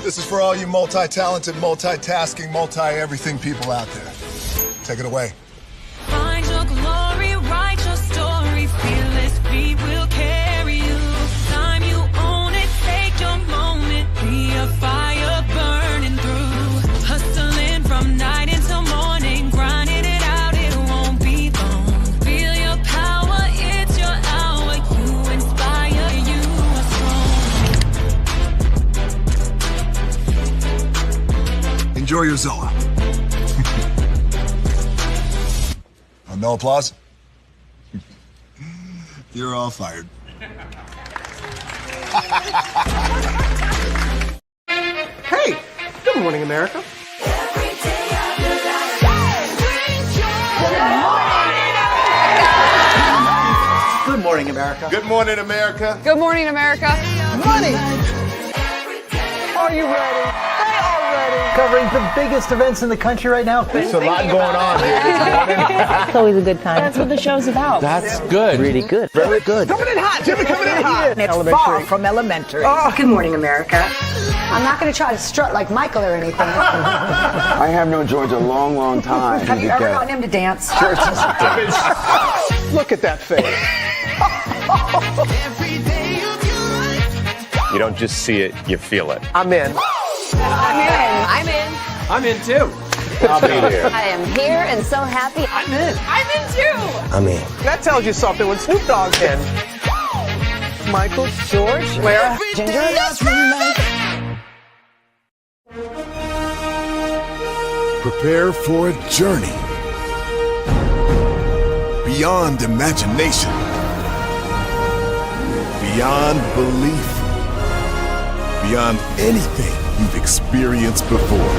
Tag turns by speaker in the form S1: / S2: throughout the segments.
S1: This is for all you multi-talented, multitasking, multi-everything people out there. Take it away.
S2: Find your glory, write your story, fearless feet will carry you. Time you own it, take your moment, be a fire burning through. Hustling from night until morning, grinding it out, it won't be long. Feel your power, it's your hour, you inspire, you are strong.
S1: Enjoy your Zoa. No applause? You're all fired.
S3: Hey, good morning, America. Good morning, America.
S4: Good morning, America.
S5: Good morning, America.
S3: Money. Are you ready? They are ready. Covering the biggest events in the country right now.
S4: There's a lot going on here.
S6: It's always a good time. That's what the show's about.
S4: That's good.
S3: Really good. Very good. Coming in hot. Jimmy coming in hot.
S6: It's far from elementary.
S3: Oh.
S6: Good morning, America.
S7: I'm not going to try to strut like Michael or anything.
S8: I have known George a long, long time.
S7: Have you ever gotten him to dance?
S3: Look at that face.
S9: You don't just see it, you feel it.
S3: I'm in.
S5: I'm in.
S3: I'm in too.
S9: I'll be there.
S7: I am here and so happy.
S3: I'm in.
S5: I'm in too.
S8: I'm in.
S3: That tells you something when Snoop Dogg's in. Michael, George, Lara, Ginger.
S1: Prepare for a journey beyond imagination, beyond belief, beyond anything you've experienced before.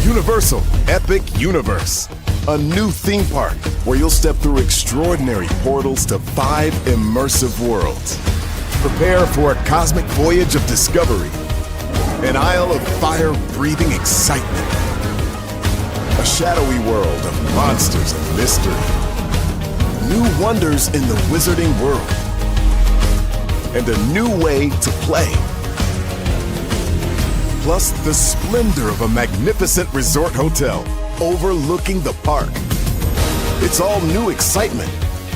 S1: Universal Epic Universe, a new theme park where you'll step through extraordinary portals to 5 immersive worlds. Prepare for a cosmic voyage of discovery, an isle of fire-breathing excitement, a shadowy world of monsters and mystery, new wonders in the wizarding world, and a new way to play. Plus the splendor of a magnificent resort hotel overlooking the park. It's all new excitement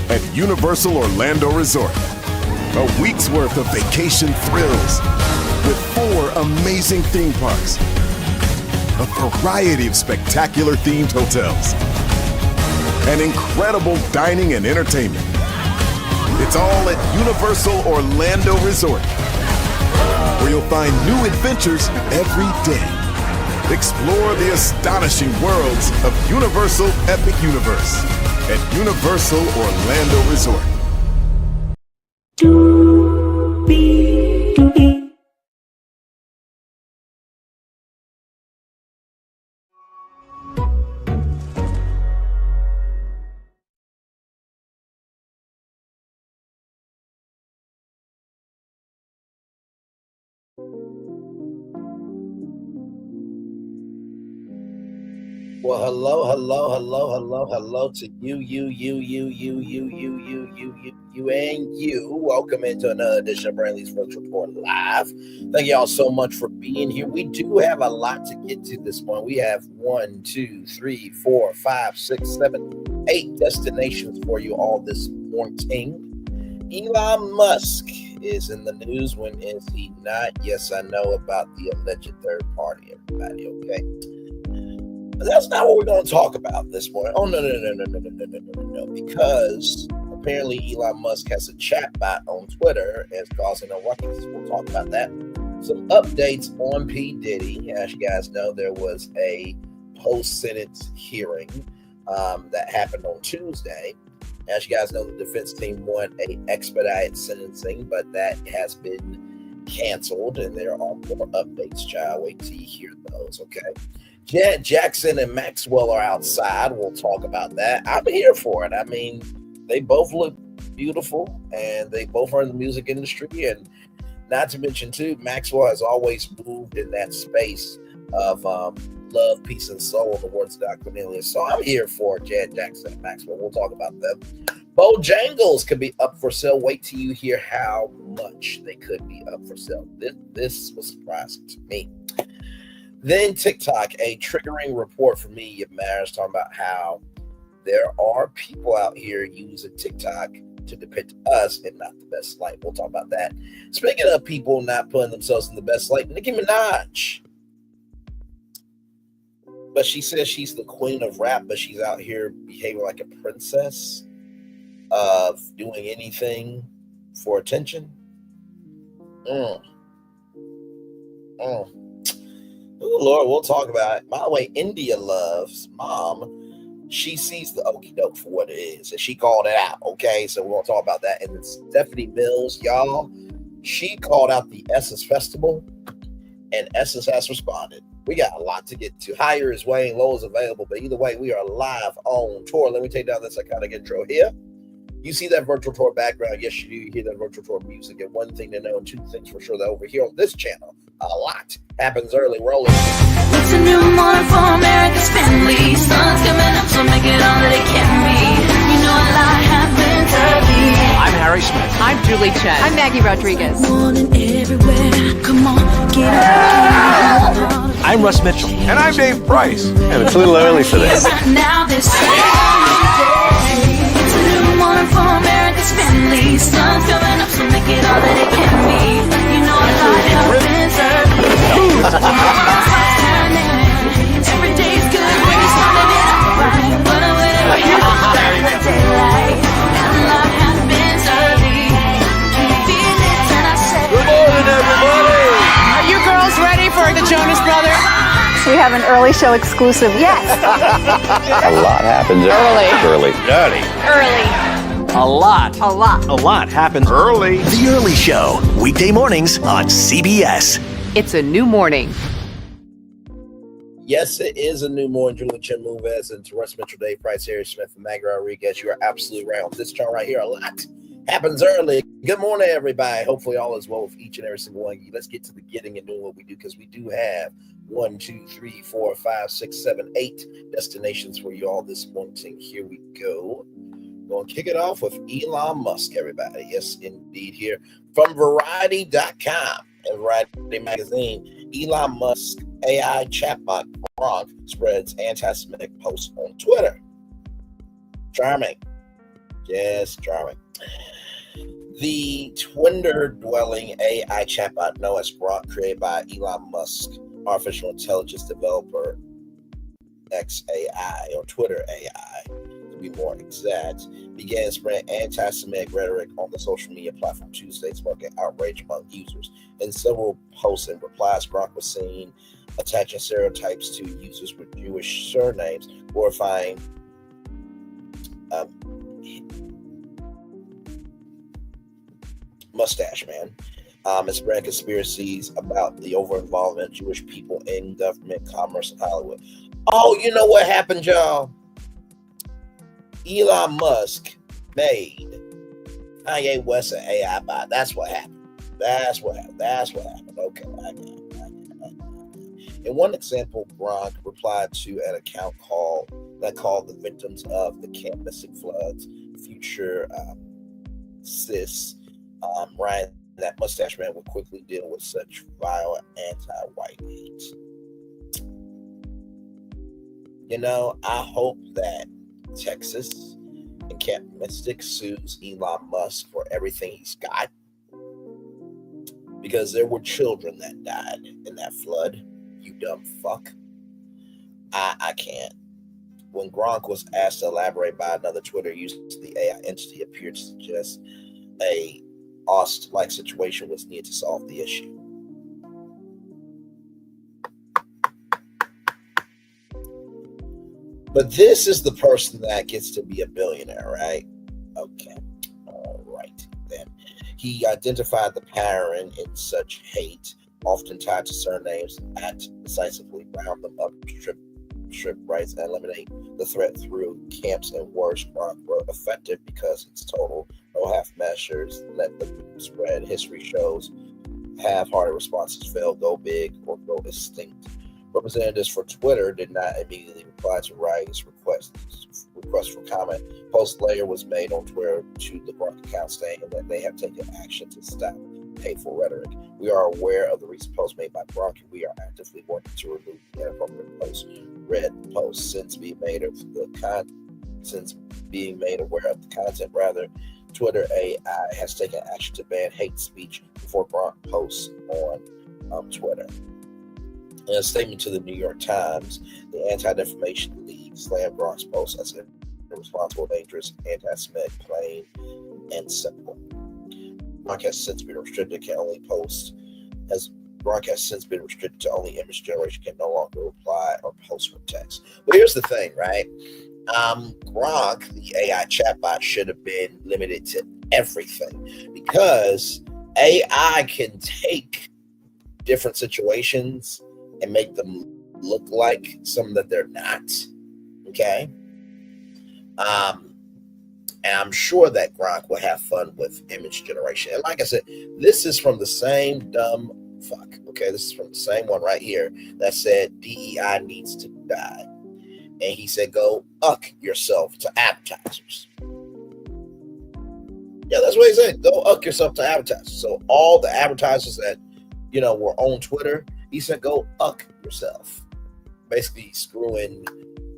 S1: at Universal Orlando Resort. A week's worth of vacation thrills with 4 amazing theme parks, a variety of spectacular themed hotels, and incredible dining and entertainment. It's all at Universal Orlando Resort, where you'll find new adventures every day. Explore the astonishing worlds of Universal Epic Universe at Universal Orlando Resort.
S4: Well, hello to you, and you. Welcome into another edition of Brantley's Sports Report Live. Thank y'all so much for being here. We do have a lot to get to this morning. We have 1, 2, 3, 4, 5, 6, 7, 8 destinations for you all this morning. Elon Musk is in the news. When is he not? Yes, I know about the alleged third party, everybody, okay? But that's not what we're going to talk about this morning. Oh, no, because apparently Elon Musk has a chatbot on Twitter and it's causing a ruckus. We'll talk about that. Some updates on P. Diddy. As you guys know, there was a post-sentence hearing that happened on Tuesday. As you guys know, the defense team won an expedited sentencing, but that has been canceled, and there are more updates, child. Wait till you hear those, okay? Janet Jackson and Maxwell are outside. We'll talk about that. I'm here for it. I mean, they both look beautiful, and they both are in the music industry. And not to mention, too, Maxwell has always moved in that space of love, peace, and soul, in the words of Dr. Cornelius. So I'm here for Janet Jackson and Maxwell. We'll talk about them. Bojangles could be up for sale. Wait till you hear how much they could be up for sale. This was surprising to me. Then TikTok, a triggering report for me. Matters talking about how there are people out here using TikTok to depict us in not the best light. We'll talk about that. Speaking of people not putting themselves in the best light, Nicki Minaj. But she says she's the queen of rap, but she's out here behaving like a princess, of doing anything for attention. Oh, Lord, we'll talk about it. By the way, India Love's mom, she sees the okie doke for what it is, and she called it out, okay? So we're going to talk about that. And then Stephanie Mills, y'all, she called out the Essence Festival, and Essence has responded. We got a lot to get to. Higher is weighing, low is available, but either way, we are live on tour. Let me take down this iconic intro here. You see that virtual tour background. Yes, you do. You hear that virtual tour music. And one thing to know, and two things for sure, that over here on this channel, a lot happens early. Rolling.
S2: It's a new morning for America's family. Sun's coming up, so make it all that it can be. You know a lot happens early.
S3: I'm Harry Smith.
S5: I'm Julie Chen. I'm Maggie Rodriguez.
S2: Morning everywhere. Come on, get up.
S3: I'm Russ Mitchell.
S9: And I'm Dave Price. And it's a little early for this.
S2: Right now, this it's a new morning for America's family. Sun's coming up, so make it all that it can be. You know a lot happens early. Every day's good when you started it out right. But whenever you start in the daylight, and a lot happens early. Can you feel it? And I say,
S3: Good morning, everybody.
S5: Are you girls ready for the Jonas Brothers?
S6: We have an early show exclusive. Yes.
S9: A lot happens early.
S3: A lot happens
S9: Early.
S10: The Early Show, weekday mornings on CBS.
S5: It's a new morning.
S4: Yes, it is a new morning. Julie Chen Moves and Russ Mitchell, Dave Price, Harry Smith, and Maggie Rodriguez. You are absolutely right on this chart right here. A lot happens early. Good morning, everybody. Hopefully all is well with each and every single one of you. Let's get to the getting and doing what we do, because we do have 1, 2, 3, 4, 5, 6, 7, 8 destinations for you all this morning. Here we go. We're going to kick it off with Elon Musk, everybody. Yes, indeed. Here from Variety.com and Variety Magazine, Elon Musk AI chatbot Grok spreads anti-Semitic posts on Twitter. Charming. Yes, charming. The Twitter-dwelling AI chatbot known as Grok, created by Elon Musk, artificial intelligence developer XAI, or Twitter AI, to be more exact, began spreading anti-Semitic rhetoric on the social media platform Tuesday, sparking outrage among users. In several posts and replies, Grok was seen attaching stereotypes to users with Jewish surnames, glorifying Mustache Man, and spreading conspiracies about the over-involvement of Jewish people in government, commerce, and Hollywood. Oh, you know what happened, y'all? Elon Musk made Kanye West an AI bot. That's what happened. Okay, I got it. In one example, Gronk replied to an account called the victims of the Camp Mystic floods, future cis Ryan, that Mustache Man will quickly deal with such vile anti-white hate. You know, I hope that Texas and Camp Mystic sues Elon Musk for everything he's got, because there were children that died in that flood. You dumb fuck. I can't. When Gronk was asked to elaborate by another Twitter user, the AI entity appeared to suggest a Ost-like situation was needed to solve the issue. But this is the person that gets to be a billionaire, right? Okay. All right, then. He identified the pattern in such hate, often tied to surnames, at decisively round them up, strip rights, and eliminate the threat through camps and wars. Gronk were effective because it's total, no half measures, let the spread. History shows half-hearted responses fail, go big or go extinct. Representatives for Twitter did not immediately reply to Wright's request for comment. Post later was made on Twitter to the Gronk account stating that they have taken action to stop hateful rhetoric. We are aware of the recent post made by Gronk, and we are actively working to remove the inappropriate post. Read post since being made aware of the content. Rather, Twitter AI has taken action to ban hate speech before Gronk posts on Twitter. In a statement to the New York Times, the Anti-Defamation League slammed Gronk's post as irresponsible, dangerous, anti-Semitic, plain and simple. Gronk has since been restricted to only image generation, can no longer reply or post with text. Well, here's the thing, right? Gronk, the AI chatbot, should have been limited to everything because AI can take different situations and make them look like something that they're not. Okay. And I'm sure that Gronk will have fun with image generation. And like I said, this is from the same dumb fuck. Okay, this is from the same one right here that said DEI needs to die. And he said, go uck yourself to advertisers. Yeah, that's what he said. Go uck yourself to advertisers. So all the advertisers that, were on Twitter, he said, go uck yourself. Basically screwing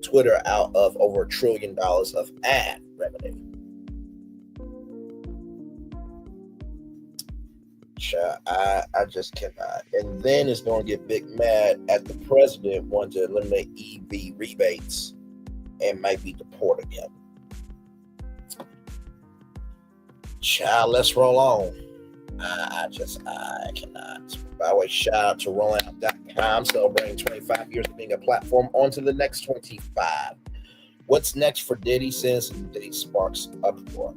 S4: Twitter out of over $1 trillion of ad revenue. I just cannot. And then it's going to get big mad at the president wanting to eliminate EV rebates and might be deporting him. Child, let's roll on. I cannot. By the way, shout out to rollingout.com, celebrating 25 years of being a platform. On to the next 25. What's next for Diddy? Since Diddy sparks uproar.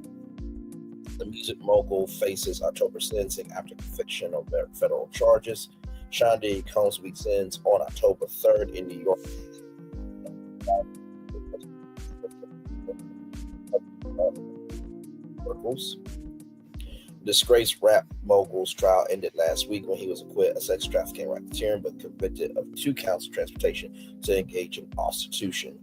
S4: The music mogul faces October sentencing after conviction of federal charges. Sean Diddy Combs week sentence on October 3rd in New York. Disgraced rap mogul's trial ended last week when he was acquitted of sex trafficking racketeering, but convicted of 2 counts of transportation to engage in prostitution.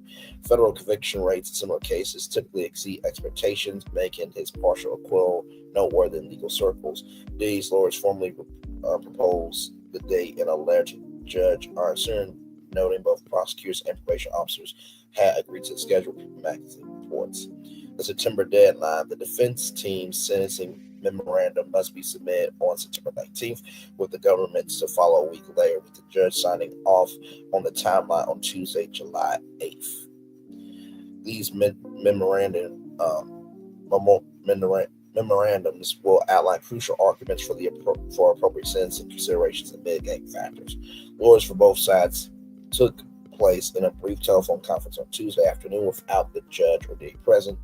S4: Federal conviction rates in similar cases typically exceed expectations, making his partial acquittal noteworthy in legal circles. Diddy's lawyers formally proposed the date in a letter to Judge Arson, noting both prosecutors and probation officers had agreed to the schedule, People magazine reports. The September deadline, the defense team's sentencing memorandum must be submitted on September 19th, with the government to follow a week later, with the judge signing off on the timeline on Tuesday, July 8th. These memorandums will outline crucial arguments for appropriate sentencing considerations and mitigating factors. Lawyers for both sides took place in a brief telephone conference on Tuesday afternoon without the judge or Diddy present.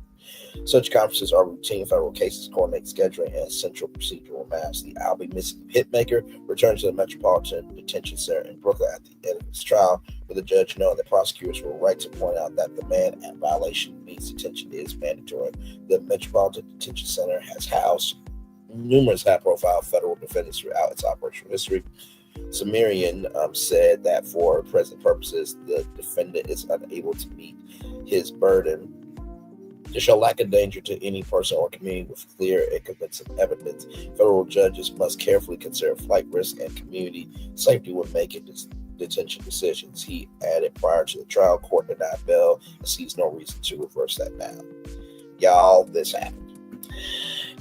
S4: Such conferences are routine federal cases, coordinate scheduling, and essential procedural matters. The I'll Be Missing hitmaker returned to the Metropolitan Detention Center in Brooklyn at the end of his trial, with the judge knowing that prosecutors were right to point out that the man at violation means detention is mandatory. The Metropolitan Detention Center has housed numerous high-profile federal defendants throughout its operational history. Sumerian said that for present purposes, the defendant is unable to meet his burden to show lack of danger to any person or community with clear and convincing evidence. Federal judges must carefully consider flight risk and community safety when making detention decisions. He added, prior to the trial, court denied bail and sees no reason to reverse that now. Y'all, this happened.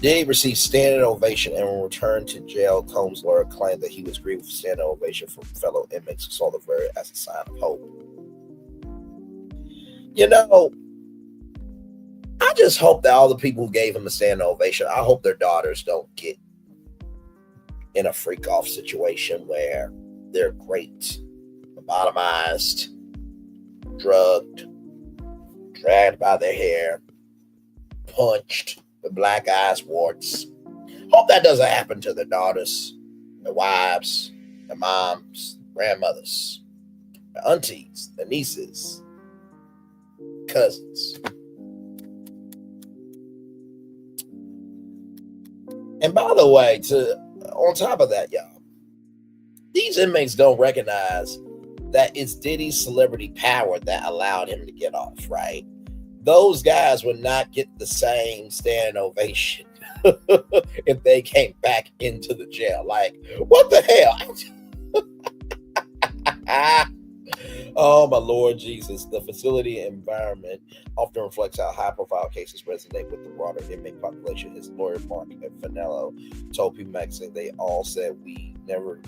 S4: Diddy received standing ovation, and when returned to jail, Combs' lawyer claimed that he was greeted with standing ovation from fellow inmates who saw the verdict as a sign of hope. I just hope that all the people who gave him a standing ovation, I hope their daughters don't get in a freak-off situation where they're raped, lobotomized, drugged, dragged by their hair, punched with black eyes, warts. Hope that doesn't happen to their daughters, their wives, their moms, grandmothers, their aunties, their nieces, cousins. And by the way, on top of that, y'all, these inmates don't recognize that it's Diddy's celebrity power that allowed him to get off, right? Those guys would not get the same standing ovation if they came back into the jail. Like, what the hell? Oh, my Lord Jesus. The facility environment often reflects how high-profile cases resonate with the broader inmate population. His lawyer, Mark Fanello, told People Magazine, they all said, we never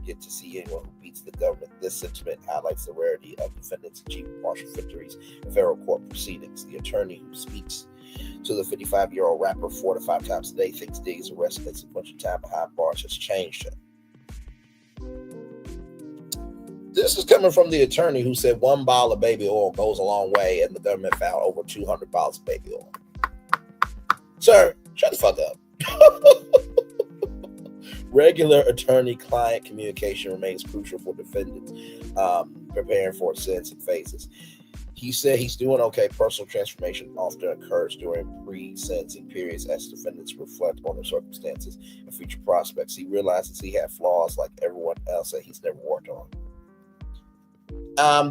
S4: get to see anyone who beats the government. This sentiment highlights the rarity of defendants achieving partial victories in federal court proceedings. The attorney who speaks to the 55-year-old rapper 4 to 5 times a day thinks Diddy's arrest and sequential time behind bars has changed him. This is coming from the attorney who said 1 bottle of baby oil goes a long way, and the government found over 200 bottles of baby oil. Sir, shut the fuck up. Regular attorney-client communication remains crucial for defendants preparing for sentencing phases. He said he's doing okay. Personal transformation often occurs during pre-sentencing periods as defendants reflect on their circumstances and future prospects. He realizes he had flaws like everyone else that he's never worked on.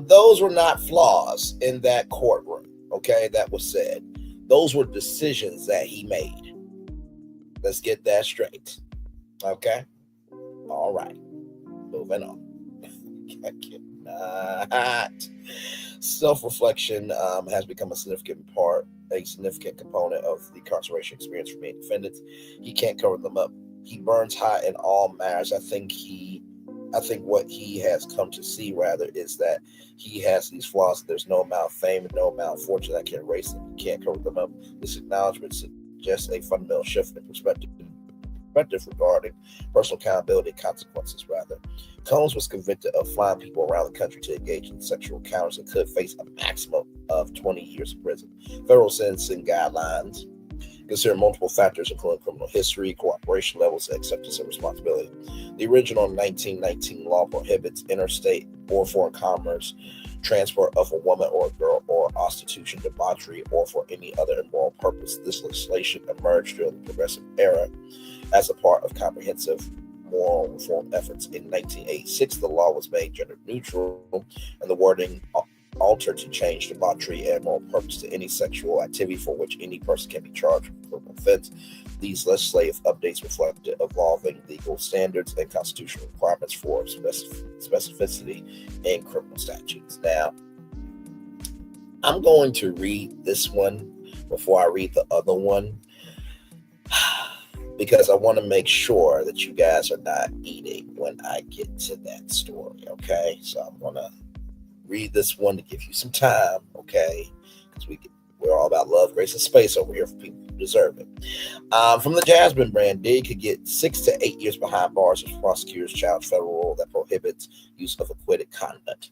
S4: Those were not flaws in that courtroom, okay? That was said. Those were decisions that he made. Let's get that straight, okay? All right, moving on. I cannot. Self-reflection has become a significant component of the incarceration experience for many defendants. He can't cover them up. He burns hot in all matters. I think what he has come to see, rather, is that he has these flaws. There's no amount of fame and no amount of fortune that can erase them. He can't cover them up. This acknowledgement suggests a fundamental shift in perspective regarding personal accountability and consequences, rather. Combs was convicted of flying people around the country to engage in sexual encounters and could face a maximum of 20 years in prison. Federal sentencing guidelines consider multiple factors, including criminal history, cooperation levels, and acceptance of responsibility. The original 1919 law prohibits interstate or foreign commerce, transport of a woman or a girl, or prostitution, debauchery, or for any other immoral purpose. This legislation emerged during the Progressive Era as a part of comprehensive moral reform efforts. In 1986, the law was made gender neutral, and the wording altered to change debauchery and moral purpose to any sexual activity for which any person can be charged with a criminal offense. These legislative updates reflected evolving legal standards and constitutional requirements for specificity in criminal statutes. Now, I'm going to read this one before I read the other one, because I want to make sure that you guys are not eating when I get to that story, okay? So I'm going to read this one to give you some time, okay? Because we're all about love, grace, and space over here for people who deserve it. From the Jasmine brand, Diddy could get 6 to 8 years behind bars if prosecutors challenge federal rule that prohibits use of acquitted conduct.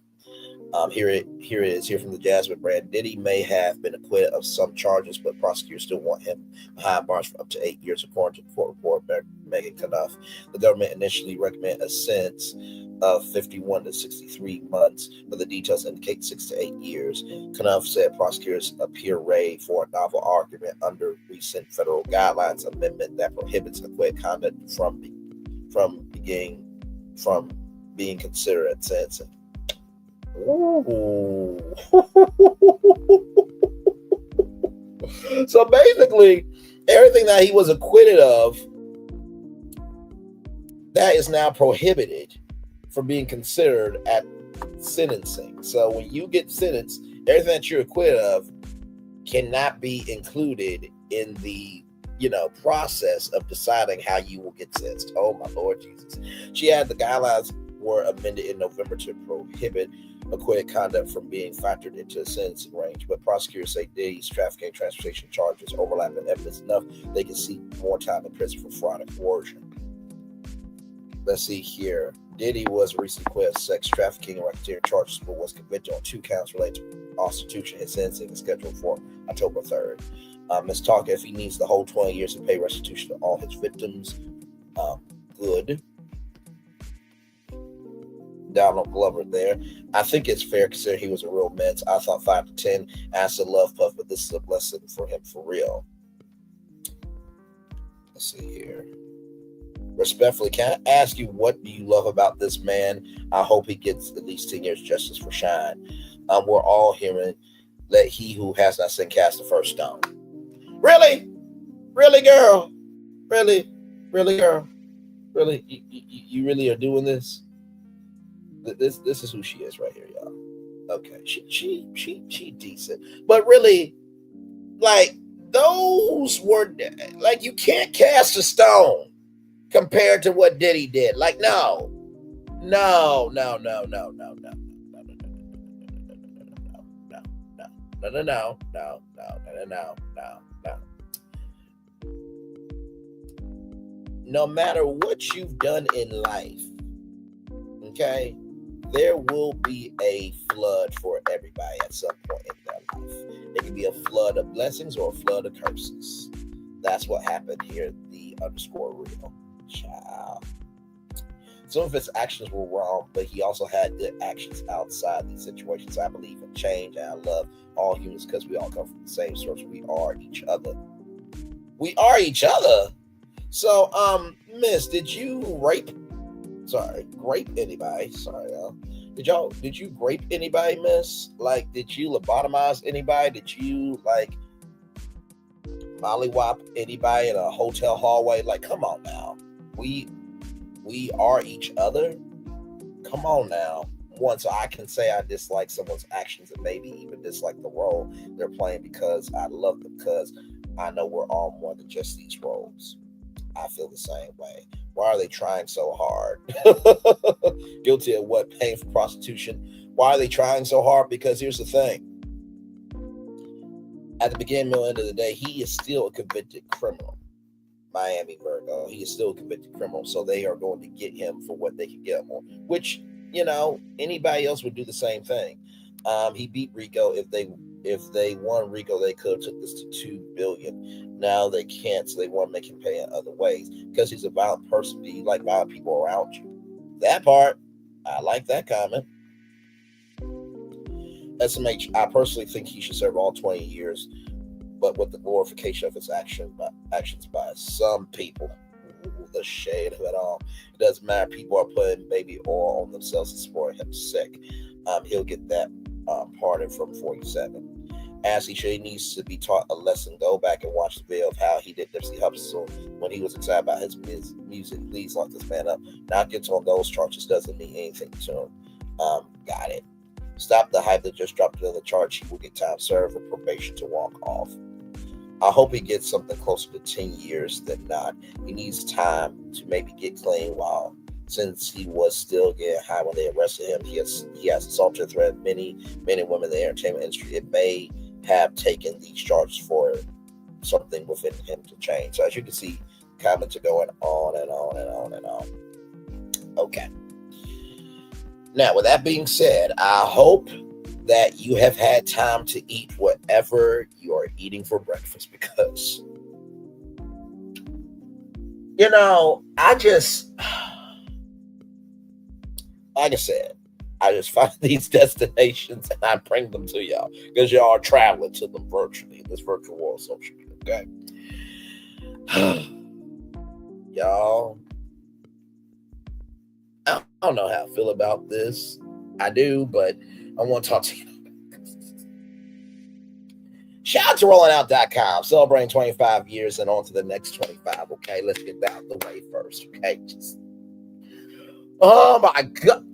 S4: Here it is from the Jasmine brand. Diddy may have been acquitted of some charges, but prosecutors still want him behind bars for up to 8 years, according to court reporter Megan Knuff. The government initially recommended a sentence of 51 to 63 months, but the details indicate 6 to 8 years. Knuff said prosecutors appear ready for a novel argument under recent federal guidelines amendment that prohibits acquitted conduct from being considered at sentencing. Ooh. So basically, everything that he was acquitted of, that is now prohibited from being considered at sentencing. So when you get sentenced, everything that you're acquitted of cannot be included in the process of deciding how you will get sentenced. Oh my Lord Jesus. The guidelines were amended in November to prohibit acquitted conduct from being factored into the sentencing range, but prosecutors say Diddy's trafficking and transportation charges overlap in evidence enough they can seek more time in prison for fraud and coercion. Let's see here. Diddy was recently acquitted of sex trafficking and racketeering charges, but was convicted on 2 counts related to prostitution. His sentencing is scheduled for October 3rd. Let's talk if he needs the whole 20 years to pay restitution to all his victims. Good. Donald Glover there. I think it's fair considering he was a real mess. I thought 5 to 10 as a love puff, but this is a blessing for him for real. Let's see here. Respectfully, can I ask you, what do you love about this man? I hope he gets at least 10 years justice for Shine. We're all hearing, let he who has not sinned cast the first stone. Really? Really, girl? Really? Really, girl? Really? You really are doing this? This is who she is right here, y'all. Okay, she decent. But really, like, those were, like, you can't cast a stone compared to what Diddy did. Like, no. No matter what you've done in life, okay, there will be a flood for everybody at some point in their life. It can be a flood of blessings or a flood of curses. That's what happened here, the _real child. Some of his actions were wrong, but he also had good actions outside these situations. I believe in change, and I love all humans because we all come from the same source. We are each other. We are each other. So, miss, did you grape anybody? Sorry, y'all. Did you grape anybody, miss? Like, did you lobotomize anybody? Did you, like, mollywop anybody in a hotel hallway? Like, come on now. We are each other. Come on now. One, so I can say I dislike someone's actions and maybe even dislike the role they're playing because I love them, because I know we're all more than just these roles. I feel the same way. Why are they trying so hard? Guilty of what? Paying for prostitution. Why are they trying so hard? Because here's the thing. At the beginning and end of the day, he is still a convicted criminal. Miami Virgo. He is still a convicted criminal. So they are going to get him for what they can get him on. Which, you know, anybody else would do the same thing. He beat Rico. If they won Rico, they could have took this to $2 billion. Now they can't, so they want to make him pay in other ways because he's a violent person. Do you like violent people around you? That part, I like that comment. SMH, I personally think he should serve all 20 years, but with the glorification of his actions by some people. Ooh, the shade of it all. It doesn't matter. People are putting baby oil on themselves and supporting him sick. He'll get that pardon from 47. As he should, he needs to be taught a lesson. Go back and watch the video of how he did Nipsey Hussle when he was excited about his music. Please lock this man up. Not gets on those charges doesn't mean anything to him. Got it. Stop the hype that just dropped another charge. He will get time served or probation to walk off. I hope he gets something closer to 10 years than not. He needs time to maybe get clean since he was still getting high when they arrested him. He has assaulted and threatened many men and women in the entertainment industry. It may have taken these charges for something within him to change. So as you can see, comments are going on and on and on and on. Okay. Now, with that being said, I hope that you have had time to eat whatever you are eating for breakfast because, you know, like I said, I just find these destinations and I bring them to y'all because y'all are traveling to them virtually in this virtual world social media, okay? Y'all, I don't know how I feel about this. I do, but I want to talk to you. Shout out to rollingout.com, celebrating 25 years and on to the next 25, okay? Let's get that out the way first, okay? Oh my God.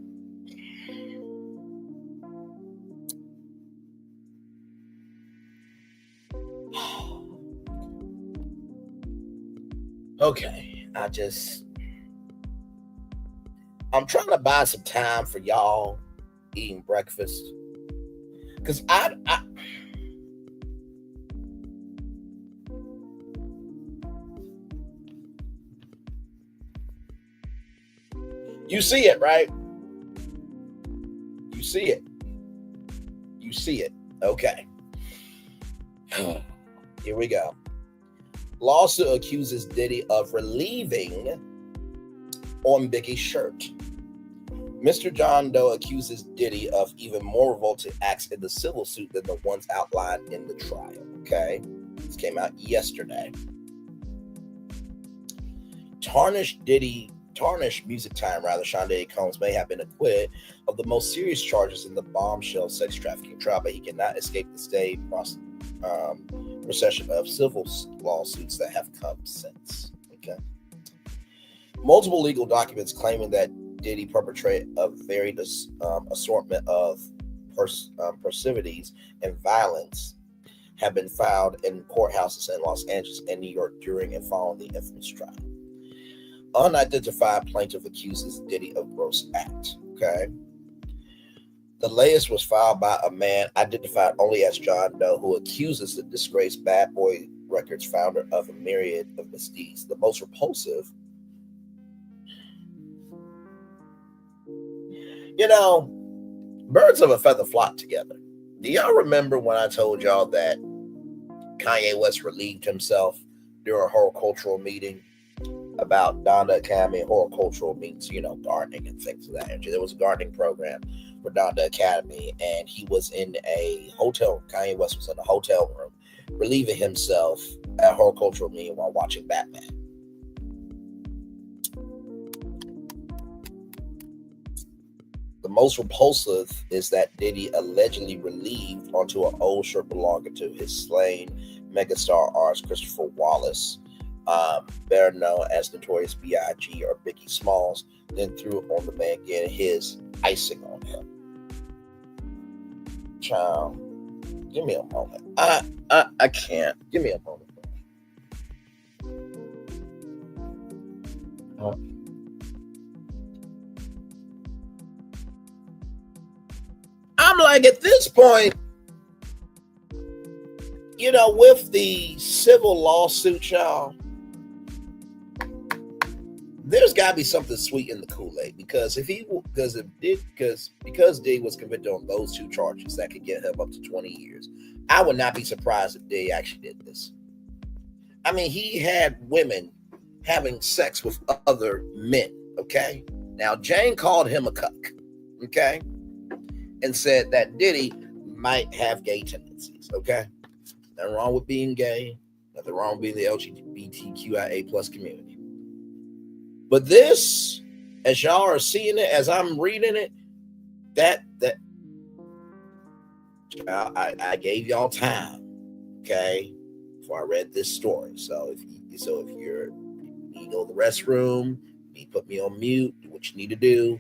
S4: Okay, I'm trying to buy some time for y'all eating breakfast. Because you see it, right? You see it. You see it. Okay. Here we go. Lawsuit accuses Diddy of relieving on Biggie's shirt. Mr. John Doe accuses Diddy of even more revolting acts in the civil suit than the ones outlined in the trial. Okay. This came out yesterday. Tarnished Music Time, Sean Diddy Combs may have been acquitted of the most serious charges in the bombshell sex trafficking trial, but he cannot escape the state procession of civil lawsuits that have come since. Okay. Multiple legal documents claiming that Diddy perpetrated a varied assortment of perversities and violence have been filed in courthouses in Los Angeles and New York during and following the infamous trial. Unidentified plaintiff accuses Diddy of gross act. Okay. The latest was filed by a man identified only as John Doe, who accuses the disgraced Bad Boy Records founder of a myriad of misdeeds. The most repulsive, birds of a feather flock together. Do y'all remember when I told y'all that Kanye West relieved himself during a horticultural meeting about Donda Academy? Horticultural means, gardening and things of that nature. There was a gardening program for Donda Academy, and he was in a hotel. Kanye West was in a hotel room, relieving himself at a horticultural meeting while watching Batman. The most repulsive is that Diddy allegedly relieved onto an old shirt belonging to his slain megastar artist Christopher Wallace, better known as Notorious B.I.G. or Biggie Smalls, then threw it on the man, getting his icing on him. Child, give me a moment. I can't. Give me a moment. I'm like, at this point, with the civil lawsuit, y'all, there's got to be something sweet in the Kool-Aid, because Diddy was convicted on those two charges that could get him up to 20 years. I would not be surprised if Diddy actually did this. I mean, he had women having sex with other men. Okay, now Jane called him a cuck. Okay. And said that Diddy might have gay tendencies. Okay, nothing wrong with being gay, nothing wrong with being the LGBTQIA plus community. But this, as y'all are seeing it, as I'm reading it, I gave y'all time, okay, before I read this story. So if you need to go to the restroom, you put me on mute, do what you need to do.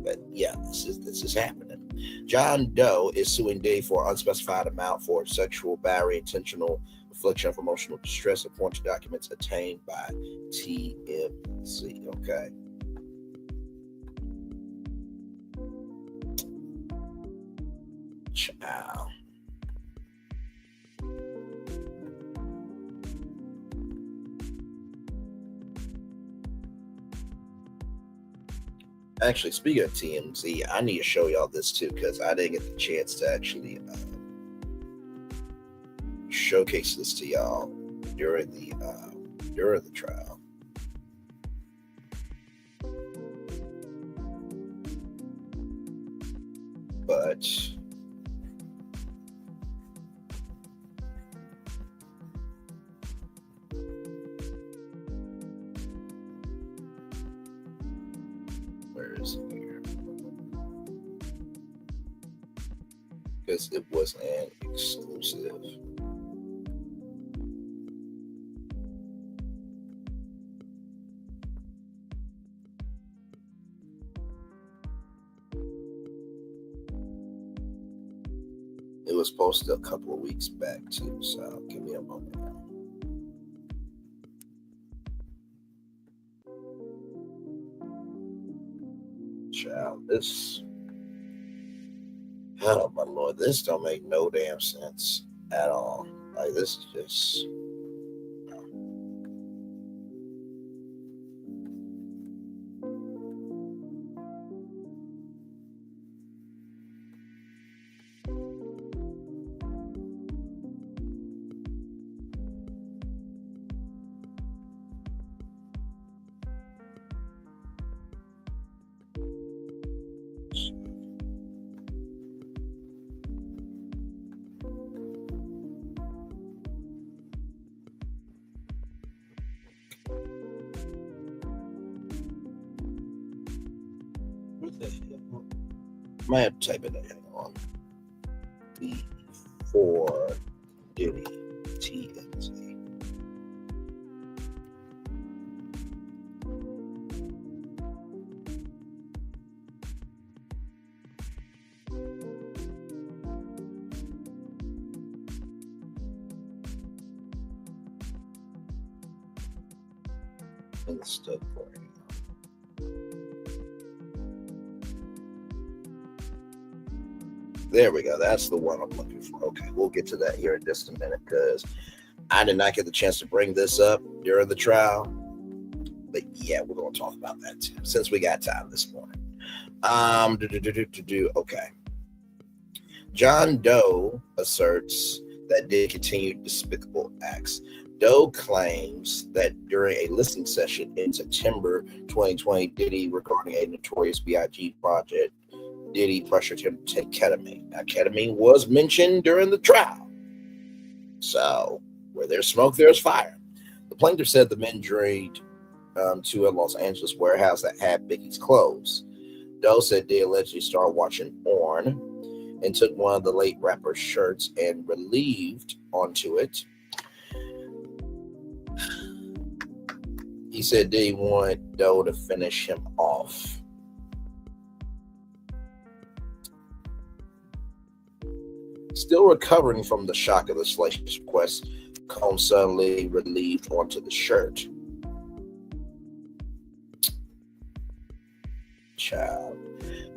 S4: But yeah, this is happening. John Doe is suing Diddy for unspecified amount for sexual battery, intentional infliction of emotional distress, according to documents obtained by TMZ. Okay. Ciao. Actually, speaking of TMZ, I need to show y'all this too, because I didn't get the chance to actually showcase this to y'all during the trial. But where is it here? Because it was an exclusive. It was posted a couple of weeks back too, so give me a moment now. Child, this, oh my Lord, this don't make no damn sense at all. Like, this is just, What the hell? Might have to type it in. Hang on. Before Diddy TNT. And the stuff for it. There we go. That's the one I'm looking for. Okay, we'll get to that here in just a minute because I did not get the chance to bring this up during the trial. But yeah, we're going to talk about that too, since we got time this morning. Okay. John Doe asserts that Diddy continued despicable acts. Doe claims that during a listening session in September 2020, Diddy regarding a Notorious B.I.G. project, Diddy pressured him to take ketamine. Now, ketamine was mentioned during the trial. So, where there's smoke, there's fire. The plaintiff said the men journeyed to a Los Angeles warehouse that had Biggie's clothes. Doe said Diddy allegedly started watching porn and took one of the late rapper's shirts and relieved onto it. He said Diddy wanted Doe to finish him off. Still recovering from the shock of the salacious request, Combs suddenly relieved onto the shirt. Child.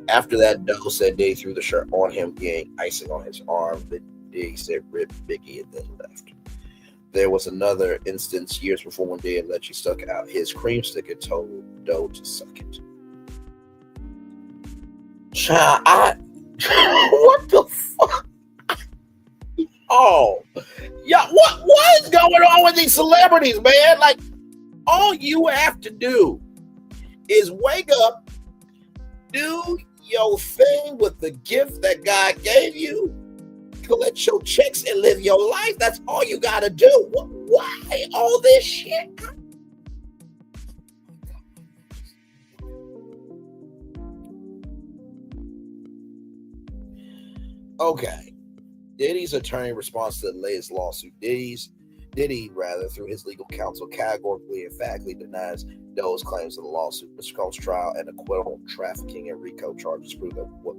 S4: After that, Doe said Diddy threw the shirt on him, getting icing on his arm. But Diddy said rip Biggie and then left. There was another instance years before when Diddy allegedly stuck out his cream stick and told Doe to suck it. Child, what the fuck? Oh, yeah. What is going on with these celebrities, man? Like, all you have to do is wake up, do your thing with the gift that God gave you, collect your checks, and live your life. That's all you got to do. Why all this shit? Okay. Diddy's attorney responds to the latest lawsuit. Diddy, through his legal counsel, categorically and emphatically denies Doe's claims of the lawsuit. Mr. Combs' trial and acquittal, trafficking, and RICO charges prove what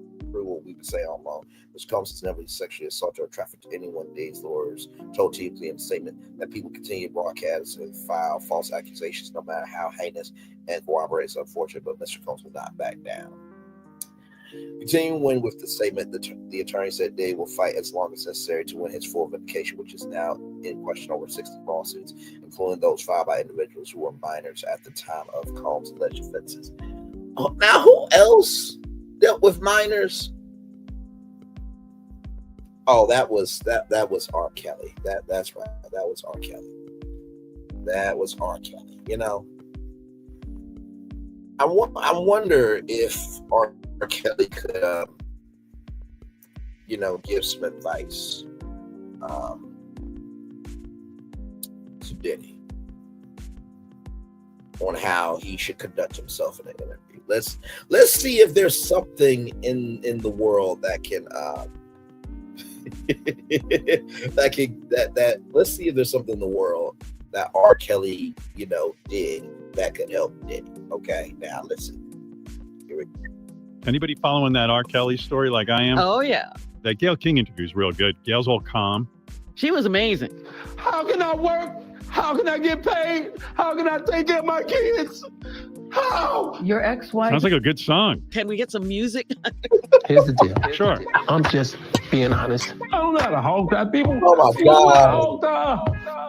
S4: we've been saying all along. Mr. Combs has never sexually assaulted or trafficked anyone. Diddy's lawyers told TMZ in a statement that people continue to broadcast and file false accusations, no matter how heinous and corroborated. It's unfortunate, but Mr. Combs will not back down. Continuing with the statement, the attorney said Diddy will fight as long as necessary to win his full vindication, which is now in question over 60 lawsuits, including those filed by individuals who were minors at the time of Combs' alleged offenses. Oh, now, who else dealt with minors? Oh, that was R. Kelly. That's right. That was R. Kelly. That was R. Kelly. You know, I wonder if R. Kelly could, give some advice to Diddy on how he should conduct himself in an interview. Let's see if there's something in the world that can let's see if there's something in the world that R. Kelly, did that could help Diddy. Okay, now listen. Here we go.
S11: Anybody following that R. Kelly story like I am?
S12: Oh, yeah.
S11: That Gayle King interview is real good. Gail's all calm.
S12: She was amazing.
S13: How can I work? How can I get paid? How can I take care of my kids? How?
S12: Your ex-wife.
S11: Sounds like a good song.
S12: Can we get some music?
S13: Here's the deal.
S11: Sure.
S13: I'm just being honest. I don't know how to hog tie people.
S4: Oh, my God.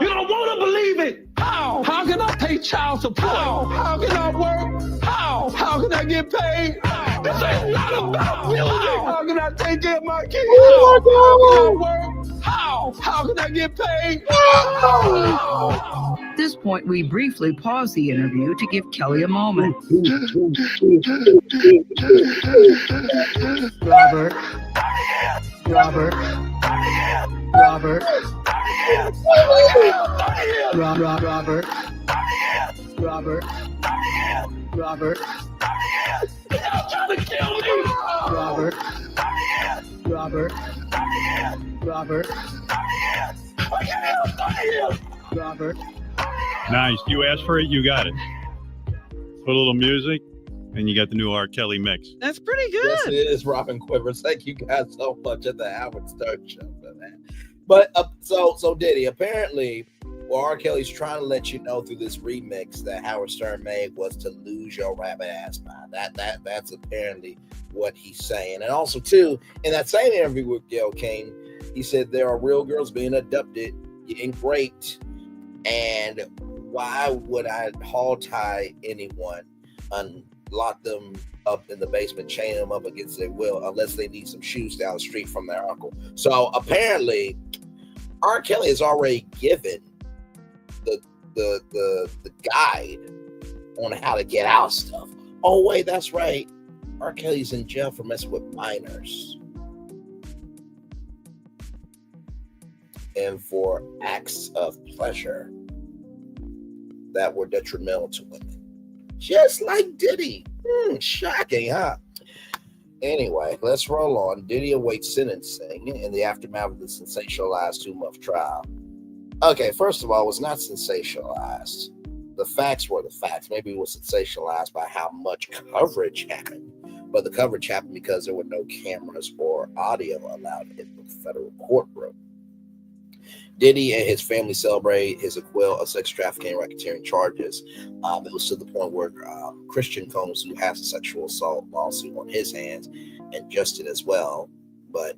S13: You don't want to believe it. How? How can I pay child support? How can I work? How? How can I get paid? This ain't not about music. How can I take care of my kids? How can I work? How? How can I get paid?
S14: At this point, we briefly pause the interview to give Kelly a moment. Robert. Robert. Robert. Robert. Robert. Robert.
S13: Y'all trying to kill Robert. Robert. Robert.
S11: Nice. You asked for it, you got it. Put a little music, and you got the new R. Kelly mix.
S12: That's pretty good.
S4: Yes, it is Robin Quivers. Thank you guys so much at the Howard Stern show for that. But so Diddy, apparently, what R. Kelly's trying to let you know through this remix that Howard Stern made was to lose your rabbit ass mind. That's apparently what he's saying. And also, too, in that same interview with Gayle King, he said there are real girls being abducted, getting raped, and why would I hog tie anyone and lock them up in the basement, chain them up against their will, unless they need some shoes down the street from their uncle? So apparently, R. Kelly has already given the guide on how to get out stuff. Oh wait, that's right. R. Kelly's in jail for messing with minors and for acts of pleasure that were detrimental to women, just like Diddy. Shocking, huh? Anyway, let's roll on. Diddy awaits sentencing in the aftermath of the sensationalized 2-month trial. Okay, first of all, it was not sensationalized. The facts were the facts. Maybe it was sensationalized by how much coverage happened. But the coverage happened because there were no cameras or audio allowed in the federal courtroom. Diddy and his family celebrate his acquittal of sex trafficking and racketeering charges. It was to the point where Christian Combs, who has a sexual assault lawsuit on his hands, and Justin as well. But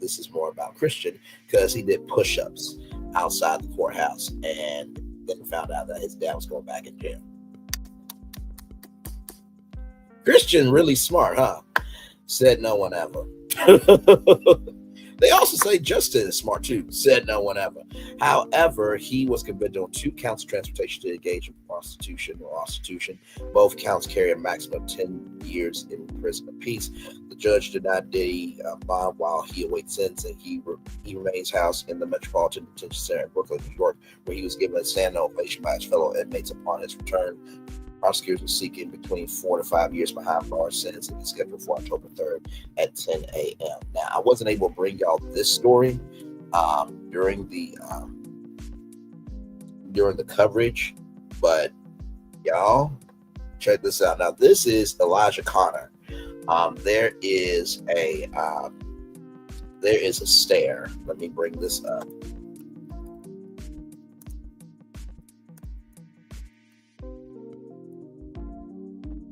S4: this is more about Christian because he did push-ups outside the courthouse and then found out that his dad was going back in jail. Christian, really smart, huh? Said no one ever. They also say Justin is smart too. Said no one ever. However, he was convicted on 2 counts of transportation to engage in prostitution. Both counts carry a maximum of 10 years in prison apiece. The judge denied Diddy bond while he awaits sentencing. He remains housed in the Metropolitan Detention Center in Brooklyn, New York, where he was given a standing ovation by his fellow inmates upon his return. Prosecutors are seeking between 4 to 5 years behind bars. Sentencing is scheduled for October 3rd at 10 a.m. Now, I wasn't able to bring y'all this story during the coverage, but y'all check this out. Now, this is Elijah Connor. There is a stair. Let me bring this up.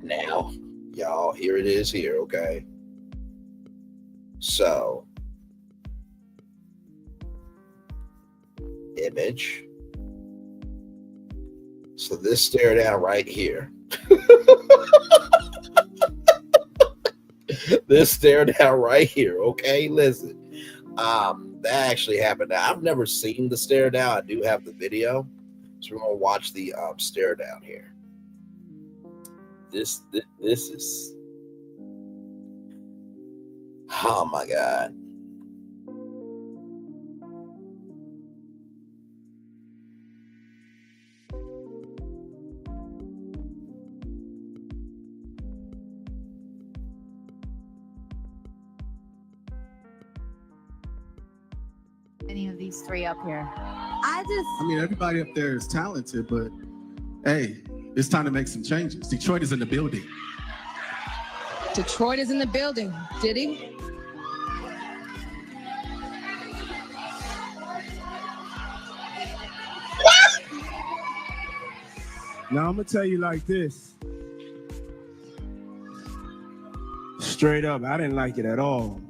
S4: Now, y'all, here it is here, okay? So, image. So this stare down right here. This stare down right here, okay? Listen, that actually happened. Now, I've never seen the stare down. I do have the video. So we're going to watch the stare down here. This is, oh my God.
S15: Any of these 3 up here.
S16: I mean, everybody up there is talented, but hey, it's time to make some changes. Detroit is in the building.
S15: Detroit is in the building. Diddy?
S17: Now, I'm going to tell you like this. Straight up, I didn't like it at all.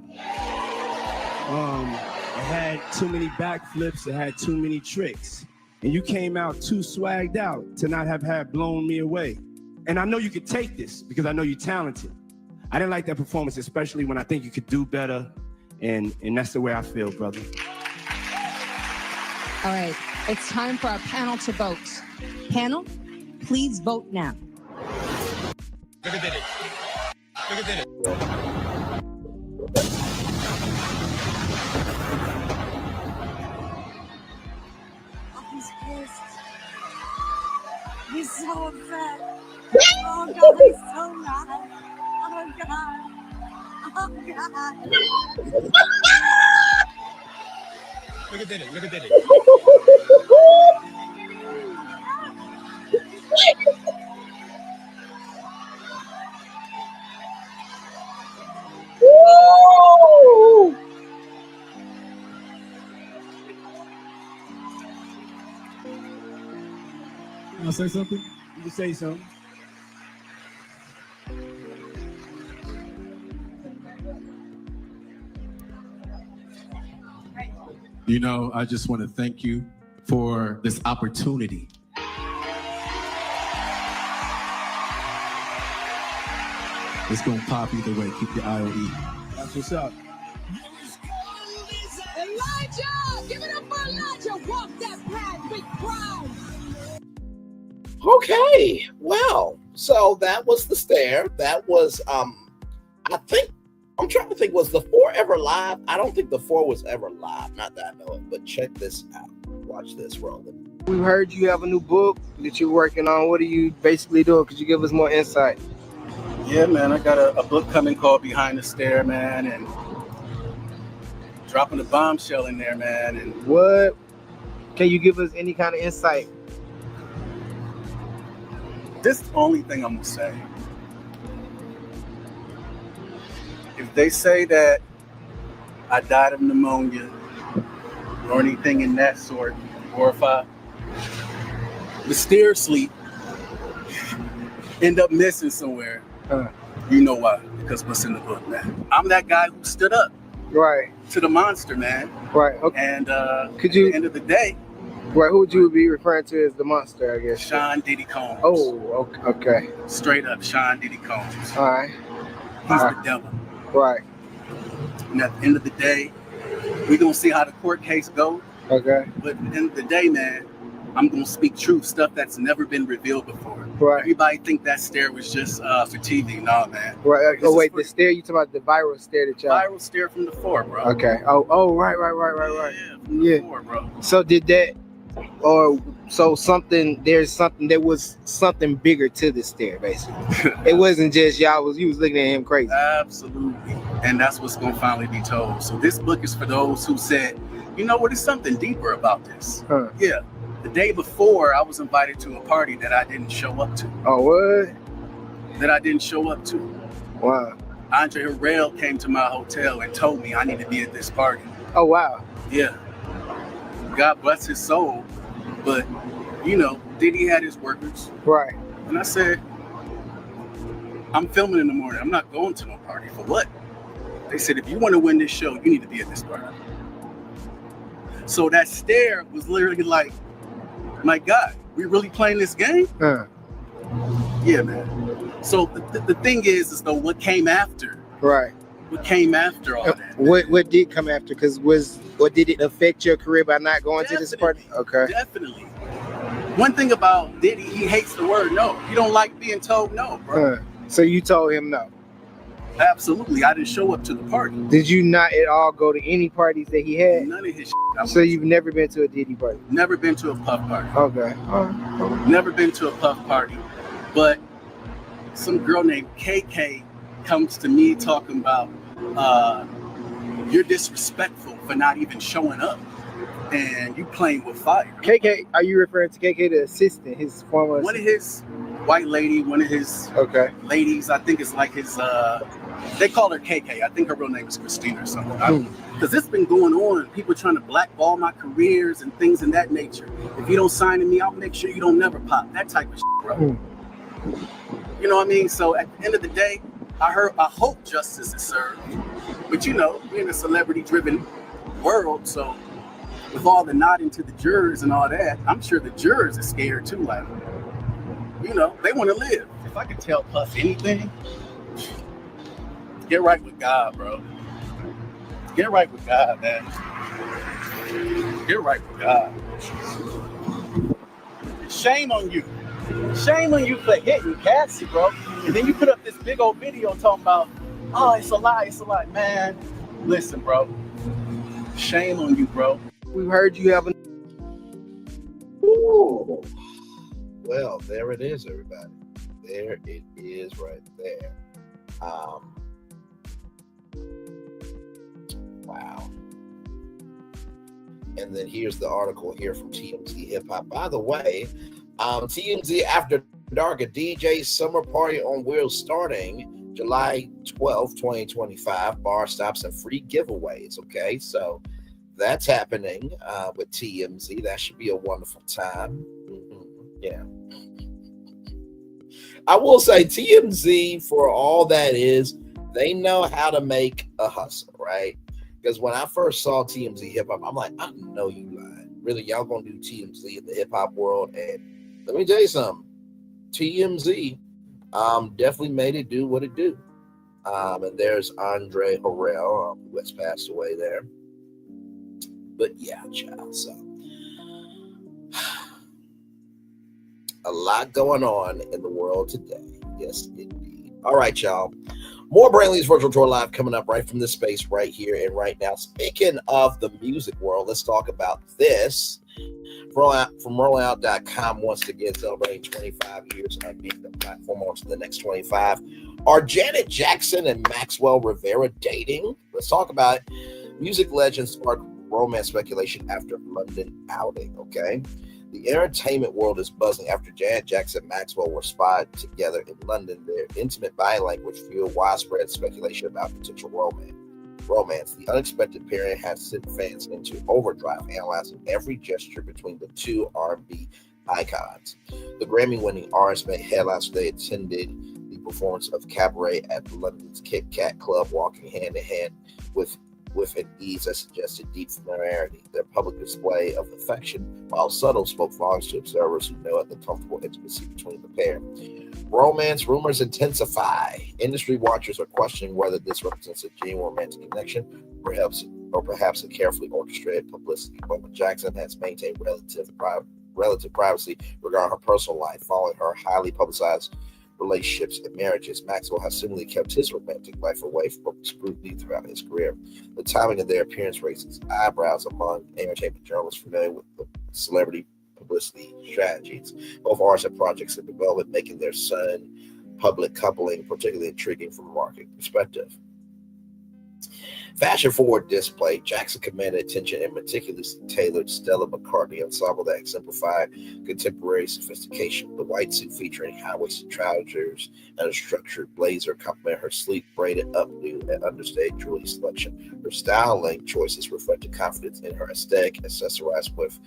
S17: It had too many backflips. It had too many tricks. And you came out too swagged out to not have had blown me away. And I know you could take this because I know you're talented. I didn't like that performance, especially when I think you could do better. And that's the way I feel, brother.
S15: All right, it's time for our panel to vote. Panel, please vote now.
S13: Look at Diddy. Look at Diddy.
S18: He's so upset. Oh God, he's so mad. Oh God.
S17: Look at Diddy. Look at Diddy.
S4: Woo!
S17: You want to say something? You can say something.
S16: You know, I just want to thank you for this opportunity. It's going to pop either way. Keep your eye on E.
S17: That's what's up.
S15: Elijah! Give it up for Elijah! Walk that path with pride!
S4: Okay, well, so that was the stare. That was, I think, I'm trying to think, was the 4 ever live? I don't think the 4 was ever live, not that I know it, but check this out. Watch this, rolling.
S18: We heard you have a new book that you're working on. What are you basically doing? Could you give us more insight?
S19: Yeah, man, I got a book coming called Behind the Stare, man, and dropping a bombshell in there, man. And
S18: what? Can you give us any kind of insight?
S19: This is the only thing I'm gonna say. If they say that I died of pneumonia or anything in that sort, or if I mysteriously end up missing somewhere, you know why? Because what's in the book, man. I'm that guy who stood up to the monster, man.
S18: Right. Okay.
S19: And
S18: could you,
S19: at the end of the day,
S18: right, who would you be referring to as the monster, I guess?
S19: Sean Diddy Combs.
S18: Oh, okay.
S19: Straight up, Sean Diddy Combs.
S18: All right.
S19: He's the devil.
S18: Right.
S19: And at the end of the day, we're going to see how the court case goes.
S18: Okay.
S19: But at the end of the day, man, I'm going to speak truth, stuff that's never been revealed before.
S18: Right.
S19: Everybody think that stare was just for TV. No, man.
S18: Right. Oh, wait, the stare, you talking about the viral stare that y'all...
S19: Viral stare from the 4, bro.
S18: Okay. Oh, right.
S19: Yeah, from the 4, bro.
S18: So did that, or so something, there was something bigger to the stare, basically. It wasn't just you was looking at him crazy.
S19: Absolutely. And that's what's going to finally be told. So this book is for those who said, you know what, there's something deeper about this. Yeah. The day before, I was invited to a party that I didn't show up to.
S18: Oh, what?
S19: That I didn't show up to.
S18: Wow.
S19: Andre Harrell came to my hotel and told me I need to be at this party.
S18: Oh, wow.
S19: Yeah. God bless his soul. But, you know, Diddy had his workers.
S18: Right.
S19: And I said, I'm filming in the morning. I'm not going to no party. For what? They said, if you want to win this show, you need to be at this party. So that stare was literally like, my God, we really playing this game? Yeah, man. So the thing is though, what came after?
S18: Right.
S19: What came after all that?
S18: What did come after? Or did it affect your career by not going to this party? Okay.
S19: Definitely. One thing about Diddy, he hates the word no. He don't like being told no, bro.
S18: So you told him no?
S19: Absolutely. I didn't show up to the party.
S18: Did you not at all go to any parties that he had?
S19: None of his
S18: So you've never been to a Diddy party?
S19: Never been to a puff party.
S18: Okay.
S19: Never been to a puff party. But some girl named KK comes to me talking about, you're disrespectful for not even showing up. And you playing with fire.
S18: KK, are you referring to KK, the assistant, his former assistant?
S19: One of his white lady, one of his ladies, I think it's like his, they call her KK. I think her real name is Christina or something. Because it's been going on. People trying to blackball my careers and things in that nature. If you don't sign to me, I'll make sure you don't never pop. That type of shit, bro. You know what I mean? So at the end of the day, I hope justice is served. But you know, we're in a celebrity-driven world, so with all the nodding to the jurors and all that, I'm sure the jurors are scared too. Like, you know, they want to live. If I could tell Puff anything, get right with God, bro. Get right with God, man. Get right with God. Shame on you. Shame on you for hitting Cassie, bro. And then you put up this big old video talking about, oh, it's a lie, man. Listen, bro. Shame on you, bro.
S18: We've heard you have a...
S4: Ooh. Well, there it is, everybody. There it is right there. And then here's the article here from TMZ Hip Hop. By the way, TMZ After Dark, a DJ summer party on wheels starting July 12th, 2025. Bar stops and free giveaways. Okay, so that's happening with TMZ. That should be a wonderful time. Yeah. I will say TMZ, for all that is, they know how to make a hustle, right? Because when I first saw TMZ Hip Hop, I'm like, I know you lying. Really, y'all gonna do TMZ in the hip hop world? And let me tell you something. TMZ definitely made it do what it do. And there's Andre Harrell, who has passed away there. But yeah, child, so a lot going on in the world today. Yes, indeed. All right, y'all. More Brainley's Virtual Tour Live coming up right from this space right here and right now. Speaking of the music world, let's talk about this. From Rollout.com, once again celebrating 25 years of being the platform on to the next 25. Are Janet Jackson and Maxwell Rivera dating? Let's talk about it. Music legends sparked romance speculation after London outing, okay? The entertainment world is buzzing after Janet Jackson and Maxwell were spotted together in London. Their intimate body language fueled widespread speculation about potential romance. The unexpected pairing has sent fans into overdrive, analyzing every gesture between the two R&B icons. The Grammy-winning artist made headlines when they attended the performance of Cabaret at London's Kit Kat Club, walking hand in hand with an ease that suggested deep familiarity. Their public display of affection, while subtle, spoke volumes to observers who know the comfortable intimacy between the pair. Romance rumors intensify. Industry watchers are questioning whether this represents a genuine romantic connection, perhaps a carefully orchestrated publicity. But Jackson has maintained relative privacy regarding her personal life, following her highly publicized relationships and marriages. Maxwell has similarly kept his romantic life away from scrutiny throughout his career. The timing of their appearance raises eyebrows among entertainment journalists familiar with the celebrity publicity strategies. Both artists have projects in development, making their sudden public coupling particularly intriguing from a market perspective. Fashion-forward display, Jackson commanded attention and meticulously tailored Stella McCartney ensemble that exemplified contemporary sophistication. The white suit featuring high-waisted trousers and a structured blazer complement her sleek braided updo and understated jewelry selection. Her styling choices reflected confidence in her aesthetic, accessorized with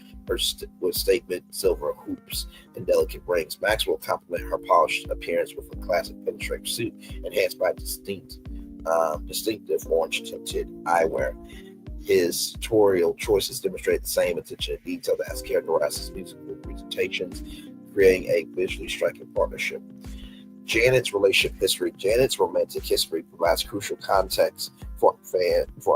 S4: statement silver hoops and delicate rings. Maxwell complemented her polished appearance with a classic pinstripe suit enhanced by distinctive orange-tinted eyewear. His tutorial choices demonstrate the same attention to detail that has characterized his musical presentations, creating a visually striking partnership. Janet's relationship history. Janet's romantic history provides crucial context for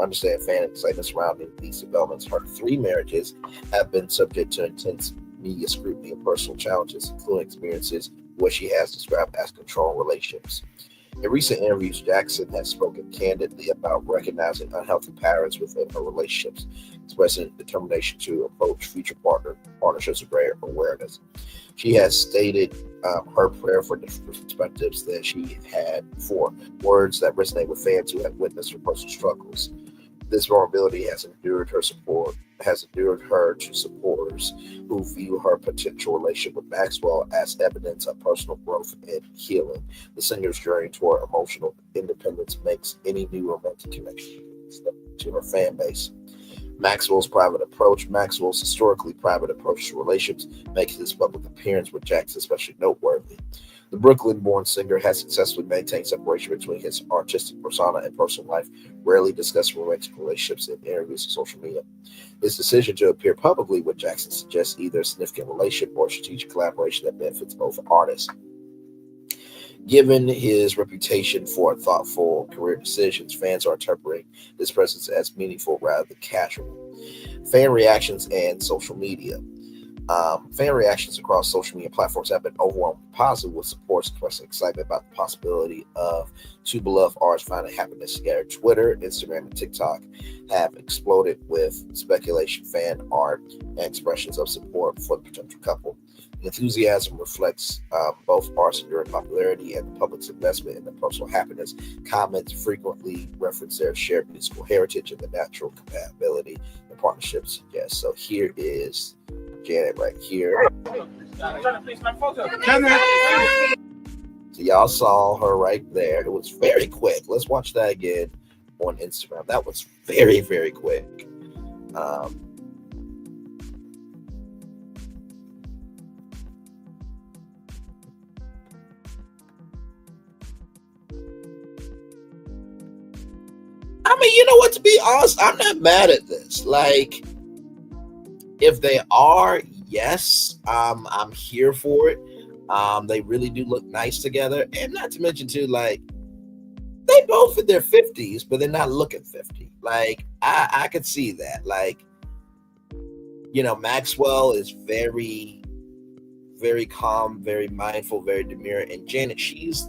S4: understanding fan excitement surrounding these developments. Her 3 marriages have been subject to intense media scrutiny and personal challenges, including experiences what she has described as control relationships. In recent interviews, Jackson has spoken candidly about recognizing unhealthy patterns within her relationships, expressing determination to approach future partnerships with greater awareness. She has stated her prayer for different perspectives than she had before, words that resonate with fans who have witnessed her personal struggles. This vulnerability has endured her to supporters who view her potential relationship with Maxwell as evidence of personal growth and healing. The singer's journey toward emotional independence makes any new romantic connection to her fan base. Maxwell's historically private approach to relationships makes this public appearance with Jackson especially noteworthy. The Brooklyn-born singer has successfully maintained separation between his artistic persona and personal life, rarely discussing romantic relationships in interviews and social media. His decision to appear publicly with Jackson suggests either a significant relationship or strategic collaboration that benefits both artists. Given his reputation for thoughtful career decisions, fans are interpreting this presence as meaningful rather than casual. Fan reactions and social media. Fan reactions across social media platforms have been overwhelmingly positive, with supporters expressing excitement about the possibility of 2 beloved artists finding happiness together. Twitter, Instagram, and TikTok have exploded with speculation, fan art, and expressions of support for the potential couple. Enthusiasm reflects both art's enduring popularity and the public's investment in their personal happiness. Comments frequently reference their shared musical heritage and the natural compatibility the partnership suggests. So here is Janet right here. So y'all saw her right there. It was very quick. Let's watch that again on Instagram. That was very, very quick. I mean, you know what, to be honest, I'm not mad at this. Like, if they are, yes, I'm here for it. They really do look nice together. And not to mention, too, like, they both in their 50s, but they're not looking 50. Like, I could see that. Like, you know, Maxwell is very, very calm, very mindful, very demure. And Janet, she's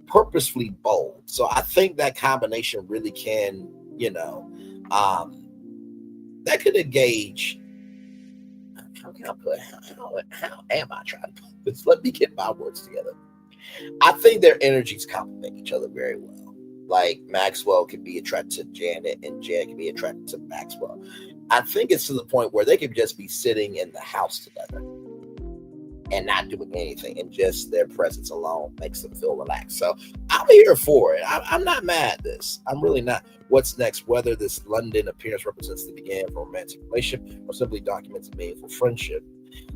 S4: purposefully bold. So I think that combination really can, you know, that could engage. How can I put? How am I trying to put this? Let me get my words together. I think their energies complement each other very well. Like Maxwell can be attracted to Janet, and Janet can be attracted to Maxwell. I think it's to the point where they could just be sitting in the house together and not doing anything, and just their presence alone makes them feel relaxed. So I'm here for it. I'm not mad at this. I'm really not. What's next? Whether this London appearance represents the beginning of a romantic relationship or simply documents a meaningful friendship,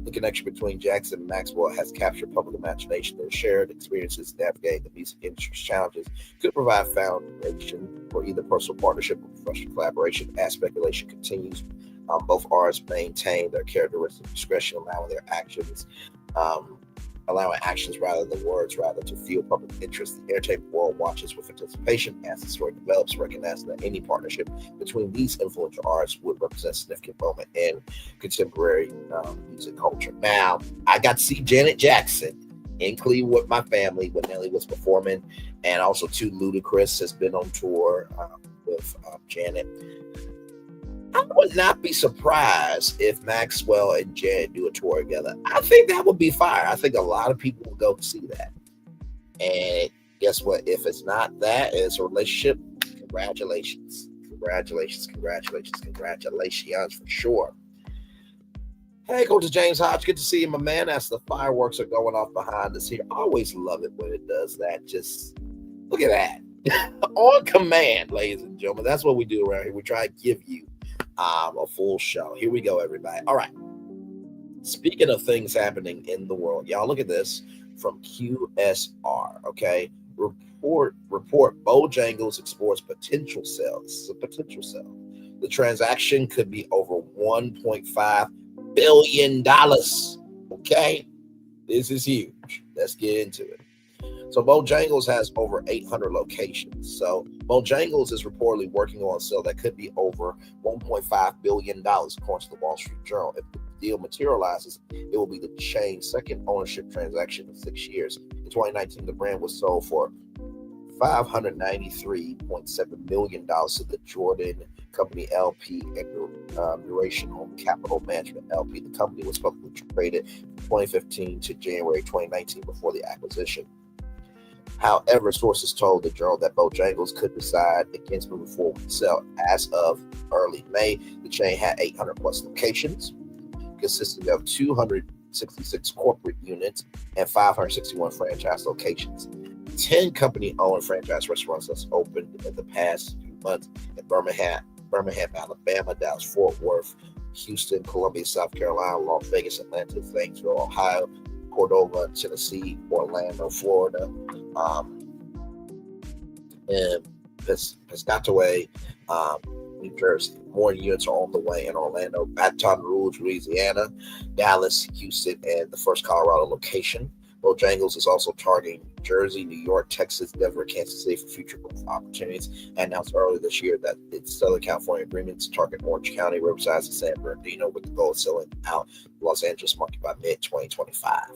S4: the connection between Jackson and Maxwell has captured public imagination. Their shared experiences navigating the music industry's challenges could provide foundation for either personal partnership or professional collaboration. As speculation continues, both artists maintain their characteristic discretion, allowing actions rather than words, rather to fuel public interest. The entertainment world watches with anticipation as the story develops, recognizing that any partnership between these influential artists would represent a significant moment in contemporary music culture. Now, I got to see Janet Jackson in Cleveland with my family when Nelly was performing, and also too, Ludacris has been on tour with Janet. I would not be surprised if Maxwell and Janet do a tour together. I think that would be fire. I think a lot of people will go see that. And guess what? If it's not that, it's a relationship, congratulations. Congratulations for sure. Hey, Coach James Hodge, good to see you, my man. As the fireworks are going off behind us here. I always love it when it does that. Just look at that. On command, ladies and gentlemen. That's what we do around here. We try to give you a full show. Here we go, everybody. All right. Speaking of things happening in the world, y'all look at this from QSR. Okay. Report Bojangles explores potential sale. This is a potential sale. The transaction could be over $1.5 billion. Okay. This is huge. Let's get into it. So Bojangles has over 800 locations. So Bojangles is reportedly working on a sale that could be over $1.5 billion, according to the Wall Street Journal. If the deal materializes, it will be the chain's second ownership transaction in 6 years. In 2019, the brand was sold for $593.7 million to the Jordan Company LP and Durational Capital Management LP. The company was publicly traded from 2015 to January 2019 before the acquisition. However, sources told the Journal that Bojangles could decide against moving forward with the sale. As of early May, the chain had 800 plus locations, consisting of 266 corporate units and 561 franchise locations. 10 company-owned franchise restaurants that's opened in the past few months in Birmingham, Alabama, Dallas, Fort Worth, Houston, Columbia, South Carolina, Las Vegas, Atlanta, Zanesville, Ohio, Cordova, Tennessee, Orlando, Florida, and Piscataway, New Jersey. More units are on the way in Orlando, Baton Rouge, Louisiana, Dallas, Houston, and the first Colorado location. Bojangles is also targeting Jersey, New York, Texas, Denver, Kansas City for future growth opportunities, and announced earlier this year that its Southern California agreements target Orange County, Riverside, and San Bernardino, with the goal of selling out the Los Angeles market by mid-2025.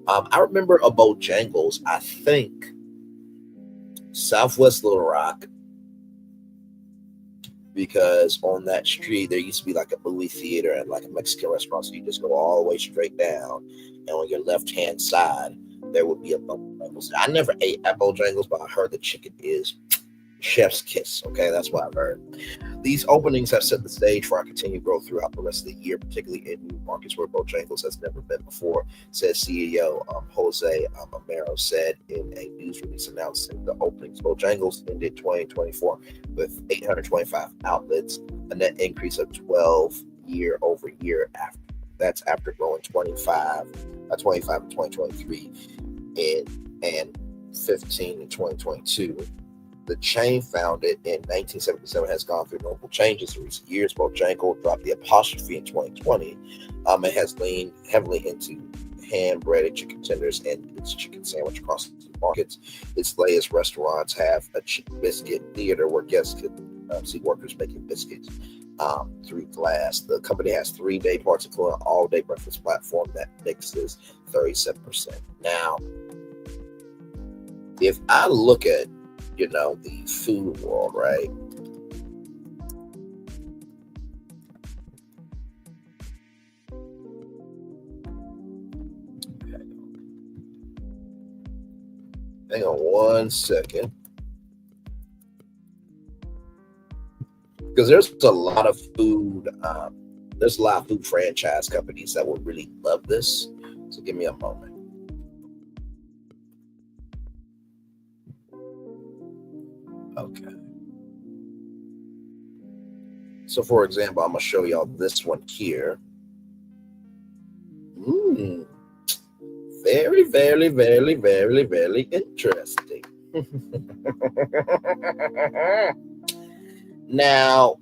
S4: I remember a Bojangles, I think, Southwest Little Rock, because on that street there used to be like a movie theater and like a Mexican restaurant. So you just go all the way straight down, and on your left hand side there would be a Bojangles. I never ate at Bojangles, but I heard the chicken is chef's kiss. Okay, that's what I've heard. These openings have set the stage for our continued growth throughout the rest of the year, particularly in new markets where Bojangles has never been before, says CEO Jose Amaro said in a news release announcing the openings. Bojangles ended 2024 with 825 outlets, a net increase of 12 year over year. That's after growing 25 in 2023 and 15 in 2022. The chain, founded in 1977, has gone through notable changes in recent years. Bojangles dropped the apostrophe in 2020. It has leaned heavily into hand-breaded chicken tenders and its chicken sandwich across the markets. Its latest restaurants have a chicken biscuit theater where guests can see workers making biscuits through glass. The company has 3 day parts, including an all-day breakfast platform that mixes 37%. Now, if I look at the food world, right? Okay. Hang on one second. Because there's a lot of food, franchise companies that would really love this. So give me a moment. Okay. So, for example, I'm going to show y'all this one here. Very, very, very, very, very interesting. Now,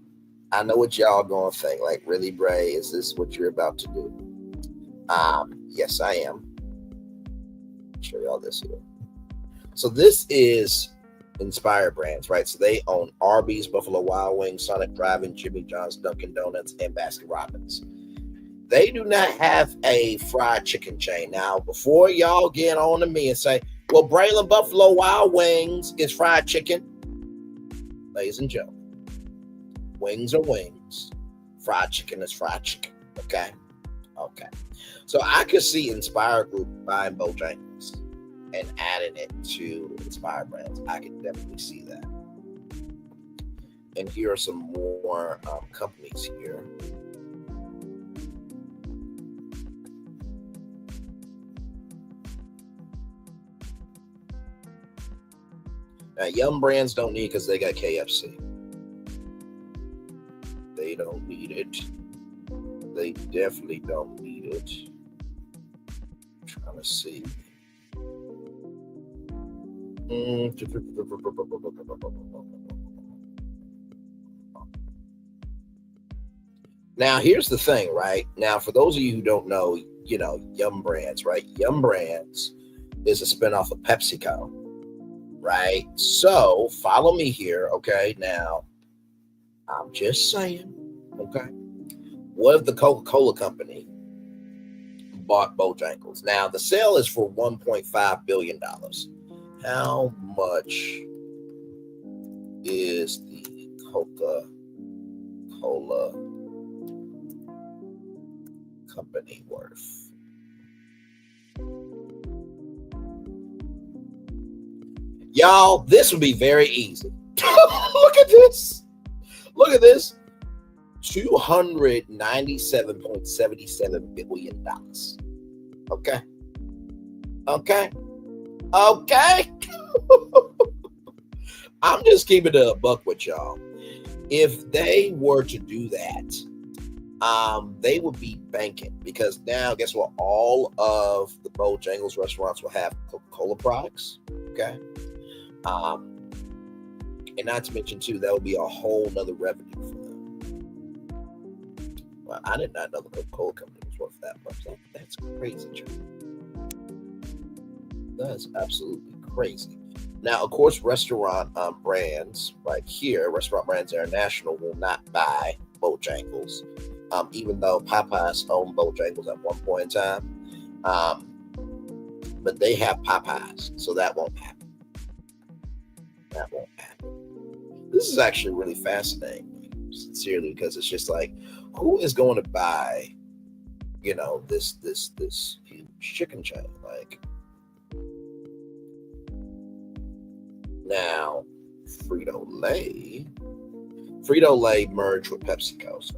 S4: I know what y'all going to think. Like, really, Bray, is this what you're about to do? Yes, I am. I'll show y'all this here. So, this is Inspired Brands, right? So they own Arby's, Buffalo Wild Wings, Sonic Drive-In, Jimmy John's, Dunkin' Donuts, and Baskin Robbins. They do not have a fried chicken chain. Now, before y'all get on to me and say, well, Braylon, Buffalo Wild Wings is fried chicken. Ladies and gentlemen, wings are wings. Fried chicken is fried chicken. Okay? Okay. So I could see Inspired Group buying Bojangles and adding it to Inspired Brands. I can definitely see that. And here are some more companies here. Now, Yum Brands don't need because they got KFC. They don't need it. They definitely don't need it. I'm trying to see. Now, here's the thing, right? Now, for those of you who don't know, Yum Brands, right? Yum Brands is a spinoff of PepsiCo, right? So, follow me here, okay? Now, I'm just saying, okay? What if the Coca-Cola company bought Bojangles? Now, the sale is for $1.5 billion. How much is the Coca-Cola company worth? Y'all, this would be very easy. Look at this. Look at this. $297.77 billion. Okay. Okay. Okay. I'm just keeping it a buck with y'all. If they were to do that, they would be banking, because now guess what? All of the Bojangles restaurants will have Coca-Cola products. Okay. And not to mention too, that would be a whole nother revenue for them. Well, I did not know the Coca-Cola company was worth that much. That's crazy, Charlie. That's absolutely crazy. Now, of course, restaurant brands right here, Restaurant Brands International, will not buy Bojangles, even though Popeyes owned Bojangles at one point in time. But they have Popeyes, so that won't happen. That won't happen. This is actually really fascinating. sincerely, because it's just like, who is going to buy, this huge chicken chain? Like, now, Frito-Lay merged with PepsiCo. So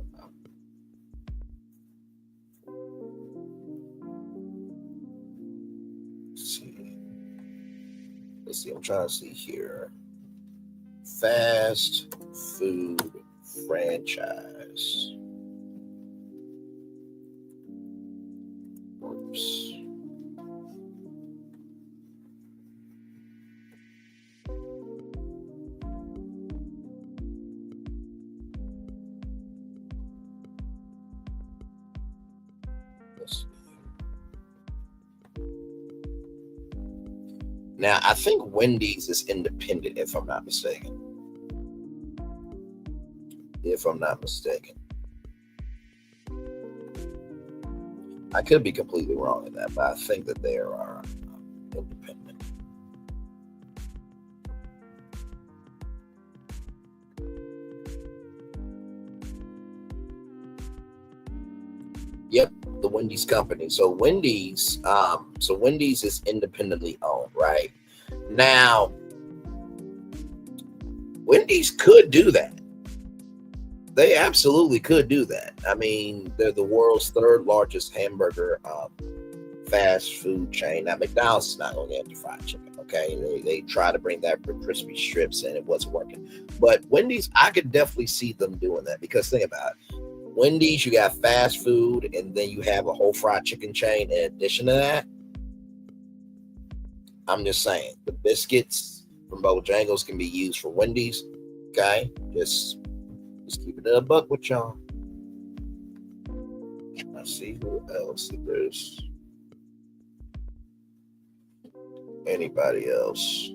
S4: let's see. I'm trying to see here. Fast food franchise. Oops. Now, I think Wendy's is independent, if I'm not mistaken. I could be completely wrong in that, but I think that they are independent. Yep, the Wendy's company. So Wendy's is independently owned, right? Now, Wendy's could do that. They absolutely could do that. I mean, they're the world's third largest hamburger fast food chain. Now, McDonald's is not going to get into fried chicken, okay? They try to bring that with crispy strips, and it wasn't working. But Wendy's, I could definitely see them doing that, because think about it. Wendy's, you got fast food, and then you have a whole fried chicken chain in addition to that. I'm just saying, the biscuits from Bojangles can be used for Wendy's, okay? Just keeping it a buck with y'all. Let's see who else, if there's anybody else.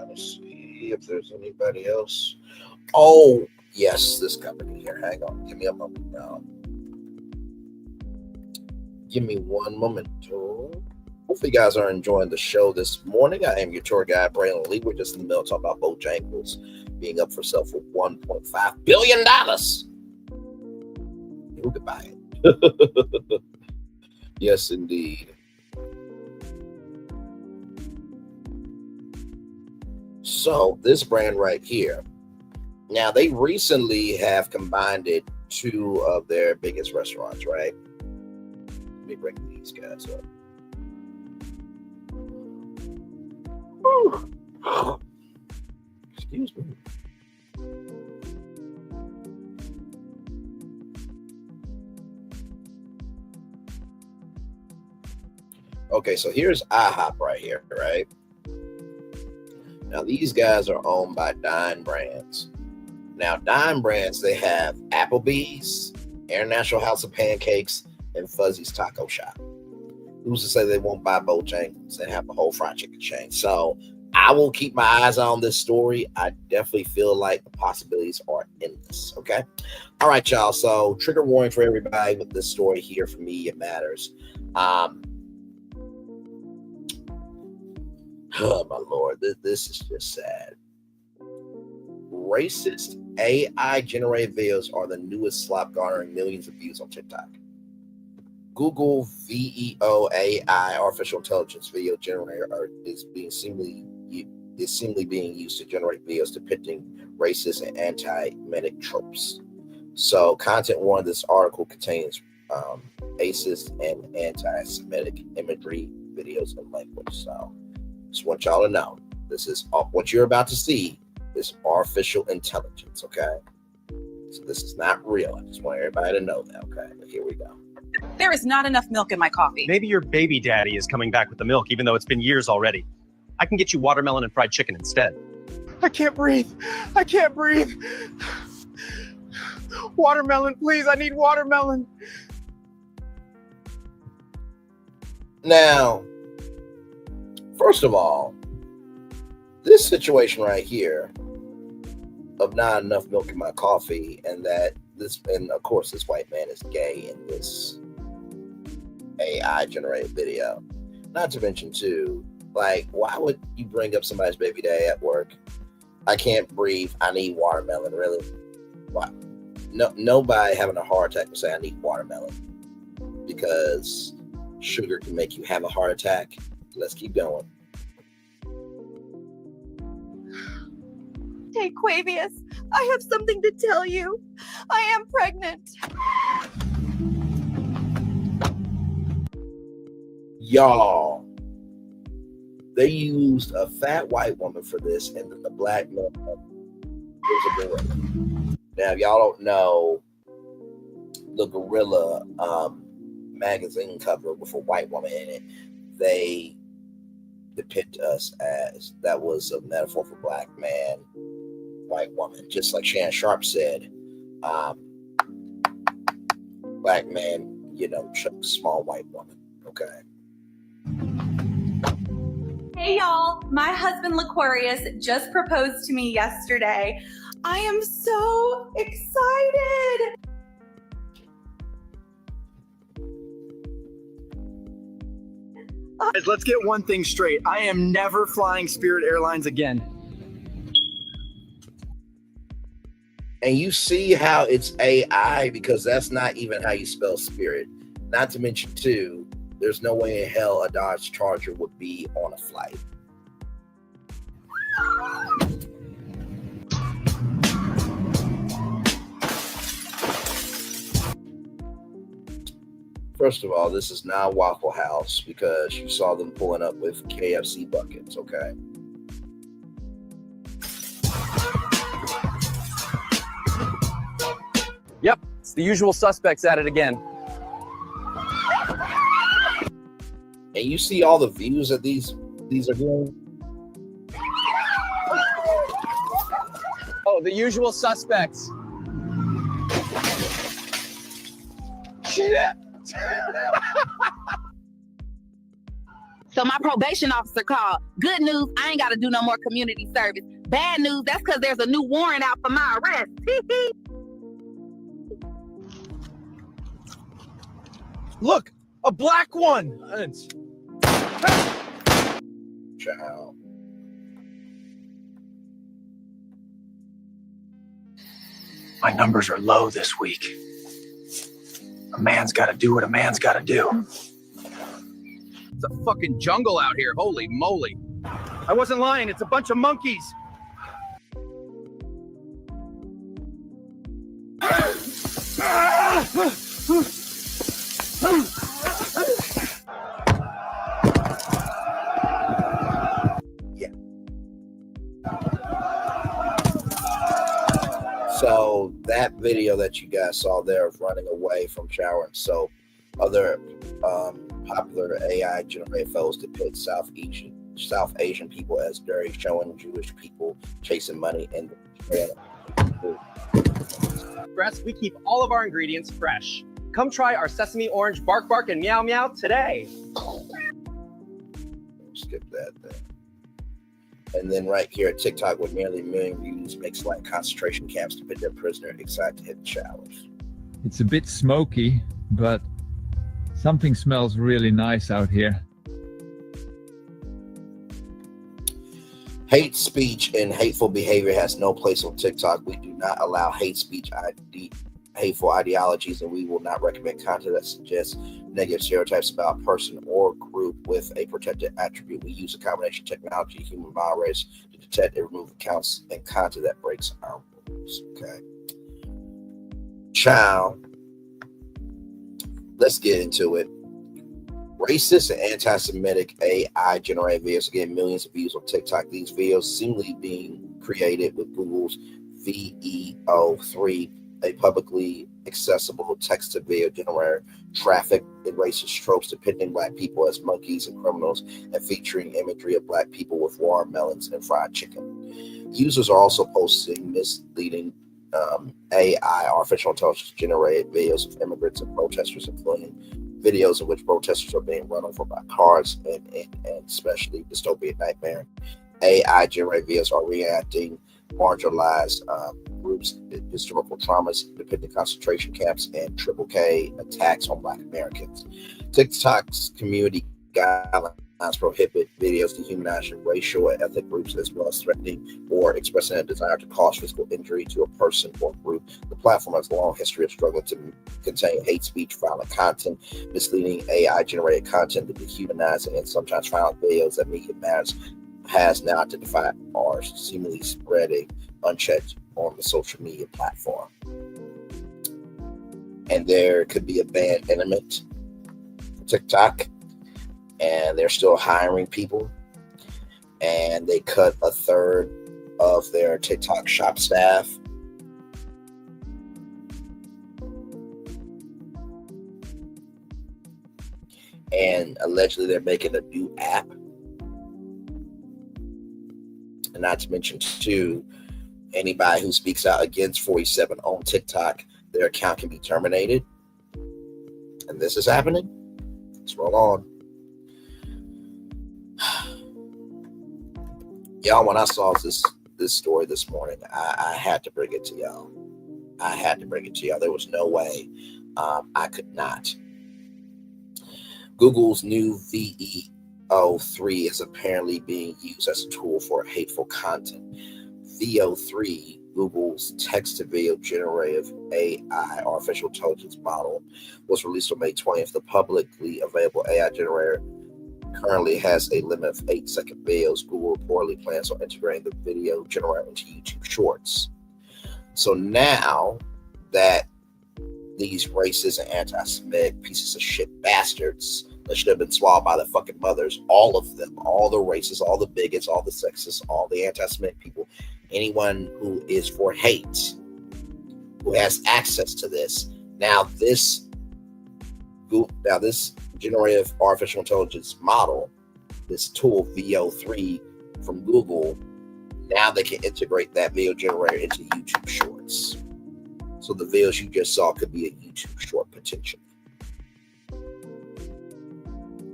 S4: Let's see if there's anybody else. Oh, yes, this company here. Hang on. Give me a moment now. Give me one moment. Hopefully you guys are enjoying the show this morning. I am your tour guide, Braylon Lee. We're just in the middle talking about Bojangles being up for sale for $1.5 billion. Who could buy it? Yes, indeed. So this brand right here, now they recently have combined it two of their biggest restaurants, right? Let me bring these guys up. Whew. Excuse me. Okay, so here's IHOP right here, right? Now, these guys are owned by Dine Brands. Now, Dine Brands, they have Applebee's, International House of Pancakes, and Fuzzy's Taco Shop. Who's to say they won't buy Bojangles and have a whole fried chicken chain? So I will keep my eyes on this story. I definitely feel like the possibilities are endless, okay? All right, y'all. So trigger warning for everybody with this story here. For me, it matters. Oh, my Lord. This is just sad. Racist AI-generated videos are the newest slop garnering millions of views on TikTok. Google VEO AI, artificial intelligence video generator, is seemingly being used to generate videos depicting racist and anti-Semitic tropes. So, content warning: this article contains racist and anti-Semitic imagery, videos, and language. So, just want y'all to know, this is what you're about to see is artificial intelligence, okay? So this is not real. I just want everybody to know that, okay? But here we go.
S20: There is not enough milk in my coffee.
S21: Maybe your baby daddy is coming back with the milk, even though it's been years already. I can get you watermelon and fried chicken instead.
S17: I can't breathe. I can't breathe. Watermelon, please. I need watermelon.
S4: Now, first of all, this situation right here of not enough milk in my coffee, and that and of course this white man is gay in this AI generated video. Not to mention too, like, why would you bring up somebody's baby day at work? I can't breathe. I need watermelon. Really? Why? No, nobody having a heart attack will say I need watermelon because sugar can make you have a heart attack. Let's keep going.
S7: Hey, Quavius, I have something to tell you. I am pregnant.
S4: Y'all, they used a fat white woman for this, and then the black man was a gorilla. Now, if y'all don't know, the gorilla magazine cover with a white woman in it, they depict us as that was a metaphor for black man, white woman. Just like Shannon Sharp said, black man, small white woman. Okay.
S20: Hey y'all, my husband L'Aquarius just proposed to me yesterday. I am so excited.
S22: Guys, let's get one thing straight. I am never flying Spirit Airlines again.
S4: And you see how it's AI, because that's not even how you spell spirit. Not to mention too, there's no way in hell a Dodge Charger would be on a flight. First of all, this is not Waffle House because you saw them pulling up with KFC buckets, okay?
S22: Yep, it's the usual suspects at it again.
S4: And you see all the views that these are getting?
S22: Oh, the usual suspects. Shit.
S23: So my probation officer called. Good news, I ain't got to do no more community service. Bad news, that's because there's a new warrant out for my arrest.
S22: Look, a black one.
S4: Ciao.
S22: My numbers are low this week. A man's got to do what a man's got to do. It's a fucking jungle out here. Holy moly. I wasn't lying. It's a bunch of monkeys.
S4: So that video that you guys saw there of running away from shower and soap, other popular AI generated photos depict South Asian people as dirty, showing Jewish people chasing money in the
S21: Express, we keep all of our ingredients fresh. Come try our sesame orange bark bark and meow meow today.
S4: Skip that thing. And then right here at TikTok, with nearly 1 million views, makes like concentration camps to put their prisoner excited to hit the showers.
S24: It's a bit smoky, but something smells really nice out here.
S4: Hate speech and hateful behavior has no place on TikTok. We do not allow hate speech, hateful ideologies, and we will not recommend content that suggests negative stereotypes about a person or group with a protected attribute. We use a combination of technology, human moderators to detect and remove accounts and content that breaks our rules. Okay. Child, let's get into it. Racist and anti-Semitic AI generated videos are getting millions of views on TikTok. These videos seemingly being created with Google's VEO3, a publicly accessible text-to-video generator, traffic and racist tropes depicting black people as monkeys and criminals, and featuring imagery of black people with watermelons and fried chicken. Users are also posting misleading AI, artificial intelligence generated videos of immigrants and protesters, including videos in which protesters are being run over by cars and especially dystopian nightmare. AI generated videos are reacting marginalized groups, historical traumas, depicting concentration camps, and Triple K attacks on Black Americans. TikTok's community guidelines prohibit videos dehumanizing racial and ethnic groups, as well as threatening or expressing a desire to cause physical injury to a person or group. The platform has a long history of struggling to contain hate speech, violent content, misleading AI-generated content, the dehumanizing and sometimes violent videos that Media Matters has now identified are seemingly spreading unchecked on the social media platform. And there could be a banned element for TikTok, and they're still hiring people, and they cut a third of their TikTok shop staff. And allegedly they're making a new app. And not to mention, too, anybody who speaks out against 47 on TikTok, their account can be terminated. And this is happening. Let's roll on. Y'all, when I saw this story this morning, I had to bring it to y'all. There was no way I could not. Google's new VEO3 is apparently being used as a tool for hateful content. VEO3, Google's text-to-video generative AI artificial intelligence model, was released on May 20th. The publicly available AI generator currently has a limit of 8-second videos. Google reportedly plans on integrating the video generator into YouTube Shorts. So now that these racist and anti-Semitic pieces of shit bastards that should have been swallowed by their fucking mothers, all of them, all the racists, all the bigots, all the sexists, all the anti-Semitic people, anyone who is for hate, who has access to this, now this generative artificial intelligence model, this tool VEO3 from Google, now they can integrate that video generator into YouTube Shorts. So the videos you just saw could be a YouTube short potentially.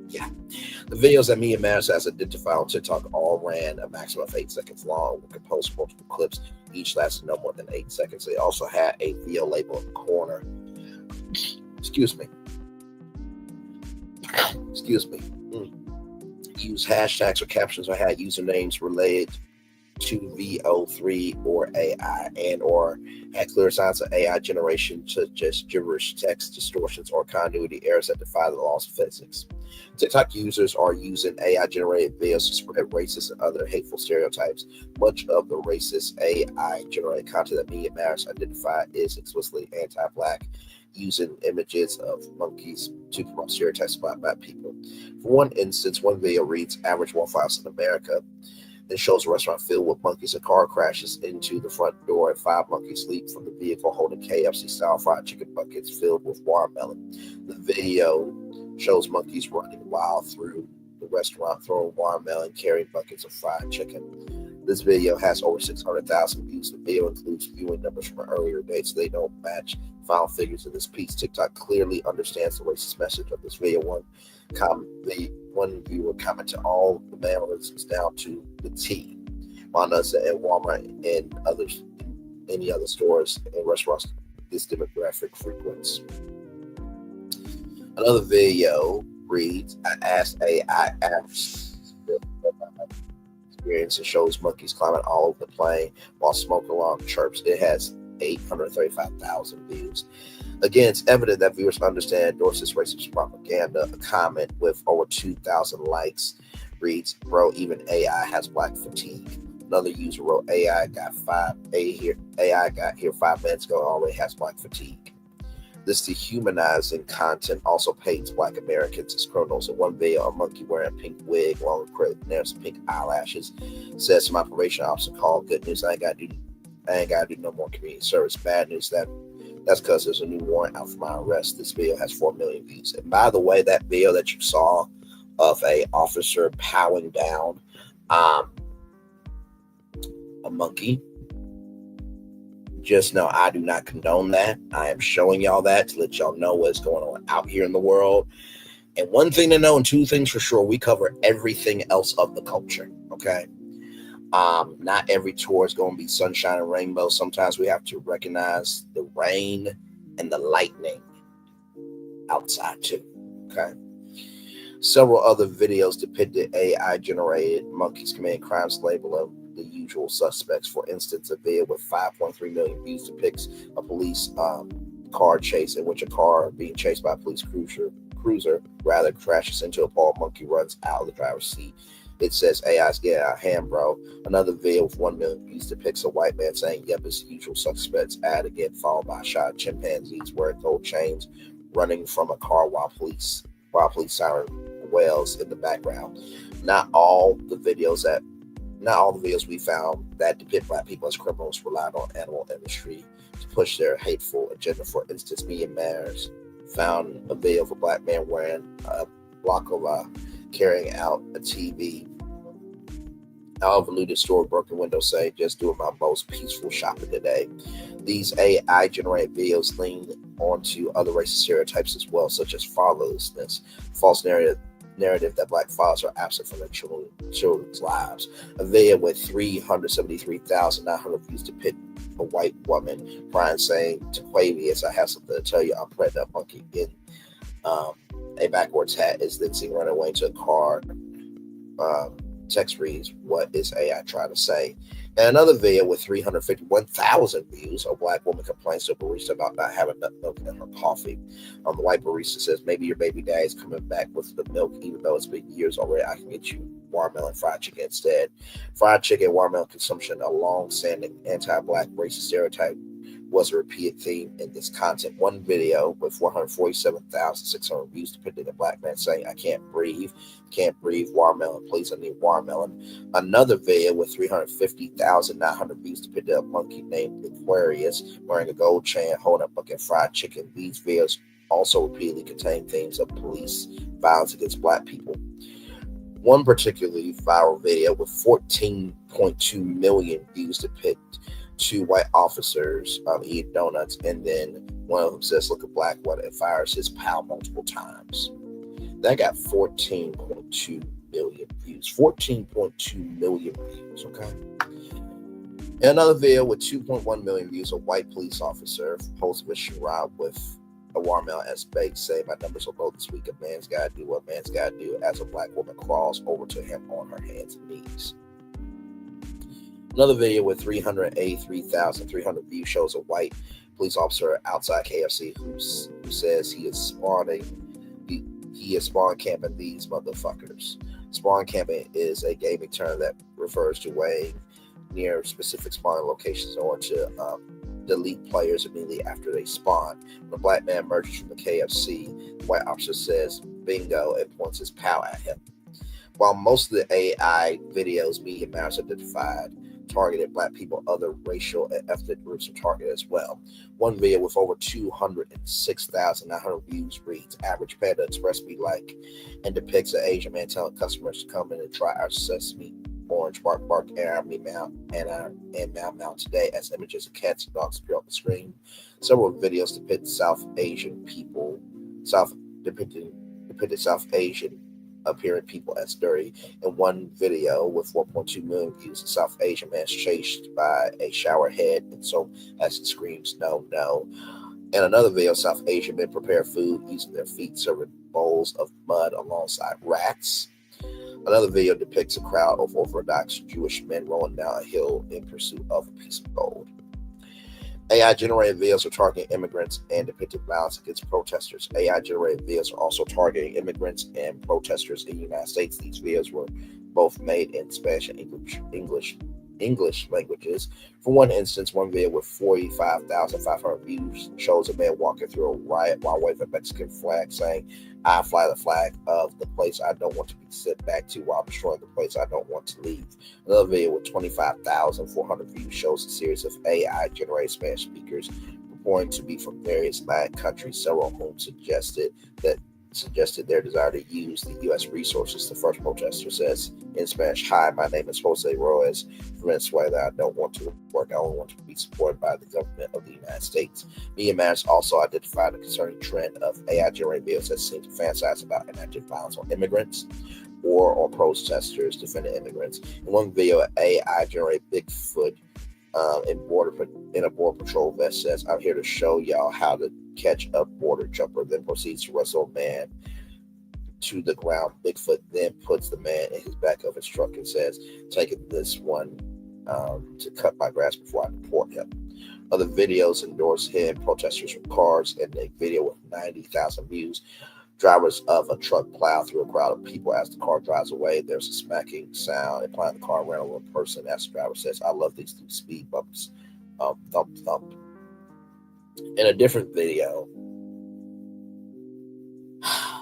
S4: Yeah. The videos that Media Matters has identified on TikTok all ran a maximum of 8 seconds long. We could post multiple clips, each lasted no more than 8 seconds. They also had a video label in the corner. Excuse me. Use hashtags or captions or had usernames related to VEO3 or AI, and or had clear signs of AI generation, such as gibberish, text distortions, or continuity errors that defy the laws of physics. TikTok users are using AI-generated videos to spread racist and other hateful stereotypes. Much of the racist AI-generated content that Media Matters identified is explicitly anti-Black, using images of monkeys to promote stereotypes about Black people. For one instance, one video reads, "Average Waffle House in America," and shows a restaurant filled with monkeys. A car crashes into the front door and 5 monkeys leap from the vehicle holding KFC-style fried chicken buckets filled with watermelon. The video shows monkeys running wild through the restaurant, throwing watermelon, carrying buckets of fried chicken. This video has over 600,000 views. The video includes viewing numbers from earlier dates. They don't match final figures of this piece. TikTok clearly understands the racist message of this video. One viewer commented, "All the mannerisms down to the T." While others at Walmart and any other stores and restaurants this demographic frequents. Another video reads, "I asked AI apps experience and shows monkeys climbing all over the plane while smoke alarm chirps." It has 835,000 views. Again, it's evident that viewers understand and endorse this racist propaganda. A comment with over 2,000 likes reads, "Bro, even AI has Black fatigue." Another user wrote, AI got here 5 minutes ago and already has Black fatigue." This dehumanizing content also paints Black Americans as criminals. In one video, a monkey wearing a pink wig, long acrylic nails, and pink eyelashes says to my probation officer, "Call, good news, I ain't gotta do no more community service. Bad news, that's because there's a new warrant out for my arrest." This video has 4 million views. And by the way, that video that you saw of a officer powing down a monkey, just know I do not condone that. I am showing y'all that to let y'all know what's going on out here in the world. And one thing to know, and 2 things for sure, we cover everything else of the culture, okay? Not every tour is going to be sunshine and rainbow. Sometimes we have to recognize the rain and the lightning outside too. Okay. Several other videos depicted AI-generated monkeys committing crimes labeled of the usual suspects. For instance, a video with 5.3 million views depicts a police car chase in which a car being chased by a police cruiser rather crashes into a bald monkey, runs out of the driver's seat. It says, AI's getting out of hand, bro. Another video with 1 million views depicts a white man saying, yep, it's the usual suspects. Ad again, followed by a shot of chimpanzees wearing gold chains running from a car while police siren wails in the background. Not all the videos we found that depict black people as criminals relied on animal industry to push their hateful agenda. For instance, Media Matters found a video of a black man wearing a baklava carrying out a TV out of a looted store, broken window, saying, just doing my most peaceful shopping today. These AI-generated videos lean onto other racist stereotypes as well, such as fatherlessness, false narrative that black fathers are absent from their children's lives. A video with 373,900 views depict a white woman crying, saying to Quavius, I have something to tell you, I'm pregnant, monkey in a backwards hat, is then seen running away to a car. Text reads, what is AI trying to say? And another video with 351,000 views, a black woman complains to a barista about not having enough milk in her coffee. The white barista says, maybe your baby daddy is coming back with the milk, even though it's been years already. I can get you watermelon fried chicken instead. Fried chicken and watermelon consumption, a long-standing anti-black racist stereotype, was a repeated theme in this content. One video with 447,600 views depicting a black man saying, I can't breathe, watermelon, please, I need watermelon. Another video with 350,900 views depicted a monkey named Aquarius wearing a gold chain, holding a bucket of fried chicken. These videos also repeatedly contain themes of police violence against black people. One particularly viral video with 14.2 million views depict 2 white officers eating donuts, and then one of them says, look, a black one, and fires his pal multiple times. That got 14.2 million views. 14.2 million views, okay? And another video with 2.1 million views, a white police officer posts a charade with a watermelon as bait, saying, my numbers are low this week. A man's got to do what man's got to do, as a black woman crawls over to him on her hands and knees. Another video with 383,300 views shows a white police officer outside KFC who says he is spawning camping these motherfuckers. Spawn camping is a gaming term that refers to weighing near specific spawning locations or to delete players immediately after they spawn. When a black man emerges from the KFC, the white officer says, bingo, and points his POW at him. While most of the AI videos Media Matters identified targeted black people, other racial and ethnic groups are targeted as well. One video with over 206,900 views reads, average Panda Express be like, and depicts an Asian man telling customers to come in and try our sesame orange bark bark and our meow meow today, as images of cats and dogs appear on the screen. Several videos depict South Asian appearing people as dirty. In one video with 1.2 million views, a South Asian man is chased by a shower head and so as it screams, no, no. In another video, South Asian men prepare food using their feet, serving bowls of mud alongside rats. Another video depicts a crowd of Orthodox Jewish men rolling down a hill in pursuit of a piece of gold. AI-generated videos are targeting immigrants and depicting violence against protesters. AI-generated videos are also targeting immigrants and protesters in the United States. These videos were both made in Spanish and English languages. For one instance, one video with 45,500 views shows a man walking through a riot while waving a Mexican flag, saying, I fly the flag of the place I don't want to be sent back to while destroying the place I don't want to leave. Another video with 25,400 views shows a series of AI-generated Spanish speakers purporting to be from various Latin countries, several of whom suggested their desire to use the U.S. resources. The first protester says in Spanish, hi, my name is Jose Rojas from Venezuela. I don't want to work. I only want to be supported by the government of the United States. Media Matters also identified a concerning trend of AI-generated videos that seem to fantasize about enacting violence on immigrants. or protesters defending immigrants. In one video, AI generated Bigfoot in a border patrol vest says, "I'm here to show y'all how to catch a border jumper," then proceeds to wrestle a man to the ground. Bigfoot then puts the man in his back of his truck and says, "Taking this one to cut my grass before I deport him." Other videos endorse him, protesters with cars, and a video with 90,000 views. Drivers of a truck plow through a crowd of people as the car drives away. There's a smacking sound implying the car ran over a person. As the driver says, "I love these two speed bumps." Thump, thump. In a different video,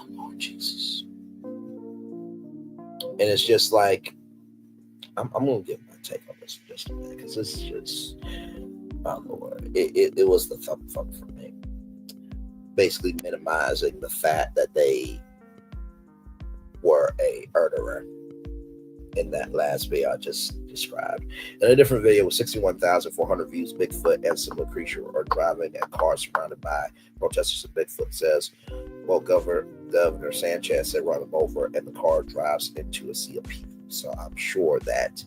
S4: Lord Jesus. And it's just like, I'm going to give my take on this just a minute, because this is just, oh Lord, it was the thump for me. Basically minimizing the fact that they were a murderer in that last video I just described. In a different video with 61,400 views, Bigfoot and similar creature are driving a car surrounded by protesters. And Bigfoot says, well, Governor Sanchez said run them over, and the car drives into a sea of people. So I'm sure that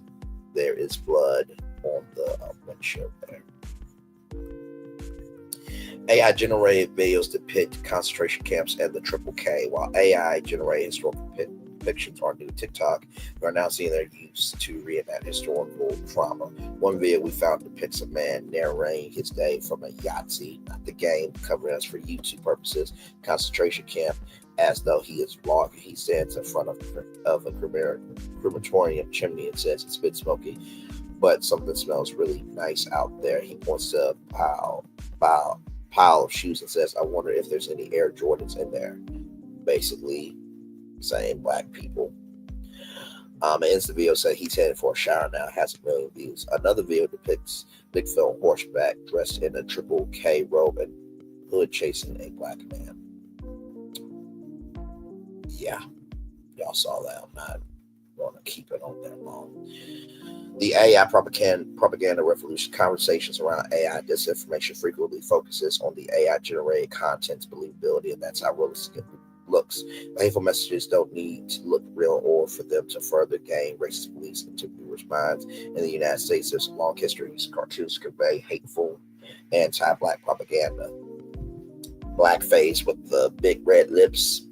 S4: there is blood on the windshield there. AI-generated videos depict concentration camps and the Triple K, while AI-generated historical depictions are new. TikTok are now seeing their use to reenact historical trauma. One video we found depicts a man narrating his day from a Yahtzee, not the game, covering us for YouTube purposes, concentration camp, as though he is vlogging. He stands in front of a crematorium chimney and says, "It's been smoky, but something smells really nice out there." He points to a pile of shoes and says, "I wonder if there's any Air Jordans in there." Basically saying black people. And ends the video saying he's headed for a shower now, has 1 million views. Another video depicts Bigfoot on horseback, dressed in a Triple K robe and hood, chasing a black man. Yeah, y'all saw that. I'm not going to keep it on that long. The AI propaganda revolution. Conversations around AI disinformation frequently focuses on the AI-generated content's believability, and that's how realistic it looks. Hateful messages don't need to look real or for them to further gain racist beliefs into viewers' minds. In the United States, there's a long history of using cartoons to convey hateful anti-black propaganda. Blackface with the big red lips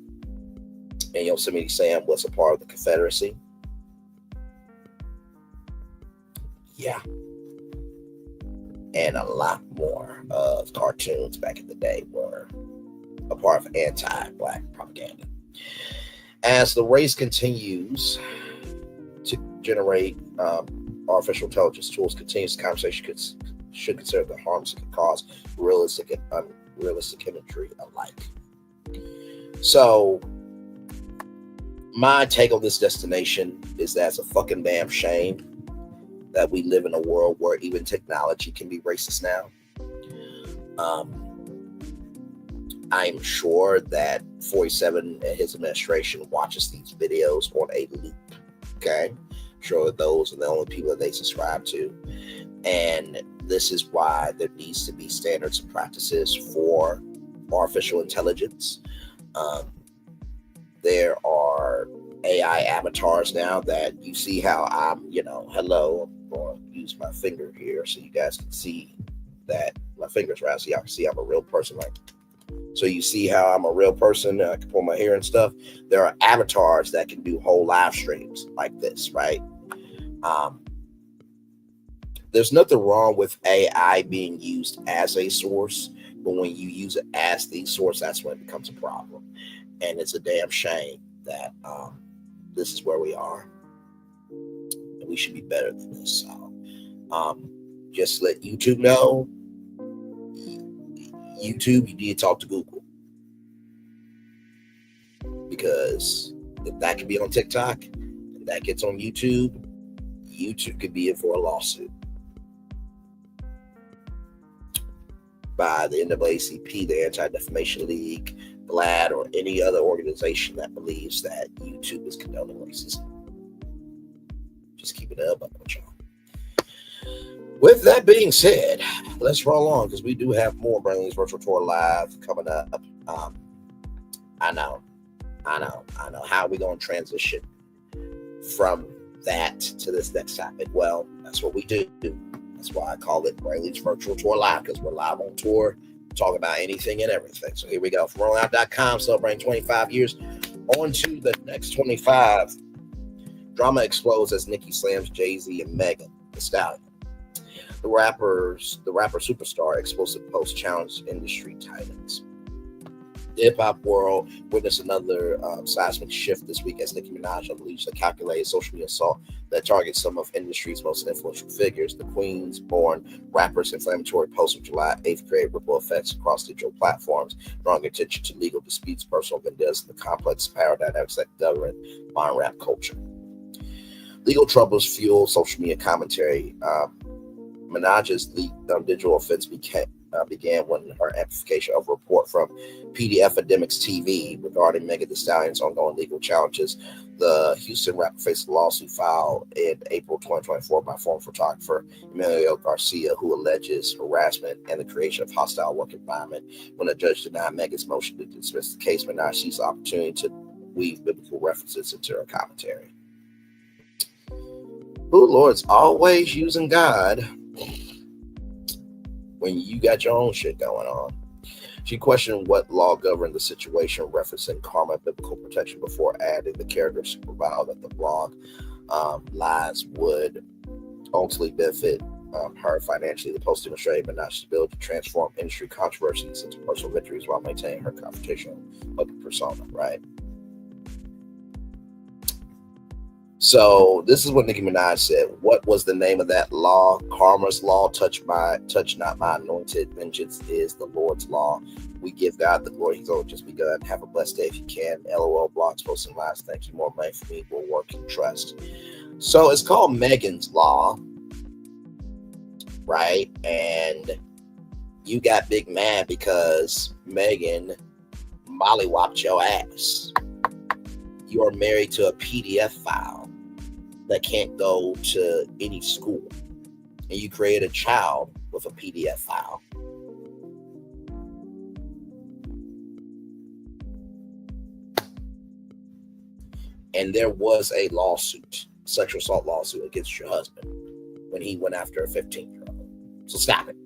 S4: and Yosemite Sam was a part of the Confederacy. Yeah. And a lot more of cartoons back in the day were a part of anti-black propaganda. As the race continues to generate artificial intelligence tools, continues the conversation should consider the harms it can cause, realistic and unrealistic imagery alike. So my take on this destination is that it's a fucking damn shame that we live in a world where even technology can be racist now. I'm sure that 47 and his administration watches these videos on a loop. Okay, I'm sure those are the only people that they subscribe to, and this is why there needs to be standards and practices for artificial intelligence. There are AI avatars now that you see how I'm, hello, I'm going to use my finger here so you guys can see that my finger's right, so y'all can see I'm a real person. So you see how I'm a real person, I can pull my hair and stuff. There are avatars that can do whole live streams like this, right? There's nothing wrong with AI being used as a source, but when you use it as the source, that's when it becomes a problem. And it's a damn shame that this is where we are. And we should be better than this. So just let YouTube know. YouTube, you need to talk to Google. Because if that can be on TikTok, and that gets on YouTube, YouTube could be in for a lawsuit by the NAACP, the Anti-Defamation League, GLAAD, or any other organization that believes that YouTube is condoning racism. Just keep it up with y'all. With that being said, let's roll on because we do have more Bojangles Virtual Tour Live coming up. I know. How are we going to transition from that to this next topic? Well, that's what we do. That's why I call it Brayley's Virtual Tour Live, because we're live on tour, talk about anything and everything. So here we go. From rollout.com, celebrating 25 years. On to the next 25. Drama explodes as Nicki slams Jay-Z and Megan Thee Stallion. The rapper superstar explosive post challenged industry titans. The hip-hop world witnessed another seismic shift this week as Nicki Minaj unleashed a calculated social media assault that targets some of industry's most influential figures. The Queens-born rapper's inflammatory post of July 8th created ripple effects across digital platforms, drawing attention to legal disputes, personal vendettas, and the complex power dynamics that govern modern rap culture. Legal troubles fuel social media commentary. Minaj's leaked digital offense began when her amplification of a report from PD Epidemics TV regarding Megan Thee Stallion's ongoing legal challenges. The Houston rapper faced a lawsuit filed in April 2024 by former photographer Emilio Garcia, who alleges harassment and the creation of hostile work environment. When a judge denied Megan's motion to dismiss the case, Minaj seized the opportunity to weave biblical references into her commentary. Ooh, Lord's always using God when you got your own shit going on. She questioned what law governed the situation, referencing karma and biblical protection, before adding the character supervisor that the blog lies would ultimately benefit her financially. The post demonstrated Minaj's ability to transform industry controversies into personal victories while maintaining her confrontational public persona, right? So this is what Nicki Minaj said. What was the name of that law? Karma's law. Touch not my anointed. Vengeance is the Lord's law. We give God the glory. He's only just begun. Have a blessed day if you can. LOL blogs, posting lives. Thank you. More money for me. We'll work and trust. So it's called Megan's Law, right? And you got big mad because Megan mollywopped your ass. You are married to a PDF file that can't go to any school, and you create a child with a PDF file. And there was a lawsuit, sexual assault lawsuit against your husband when he went after a 15-year-old. So stop it.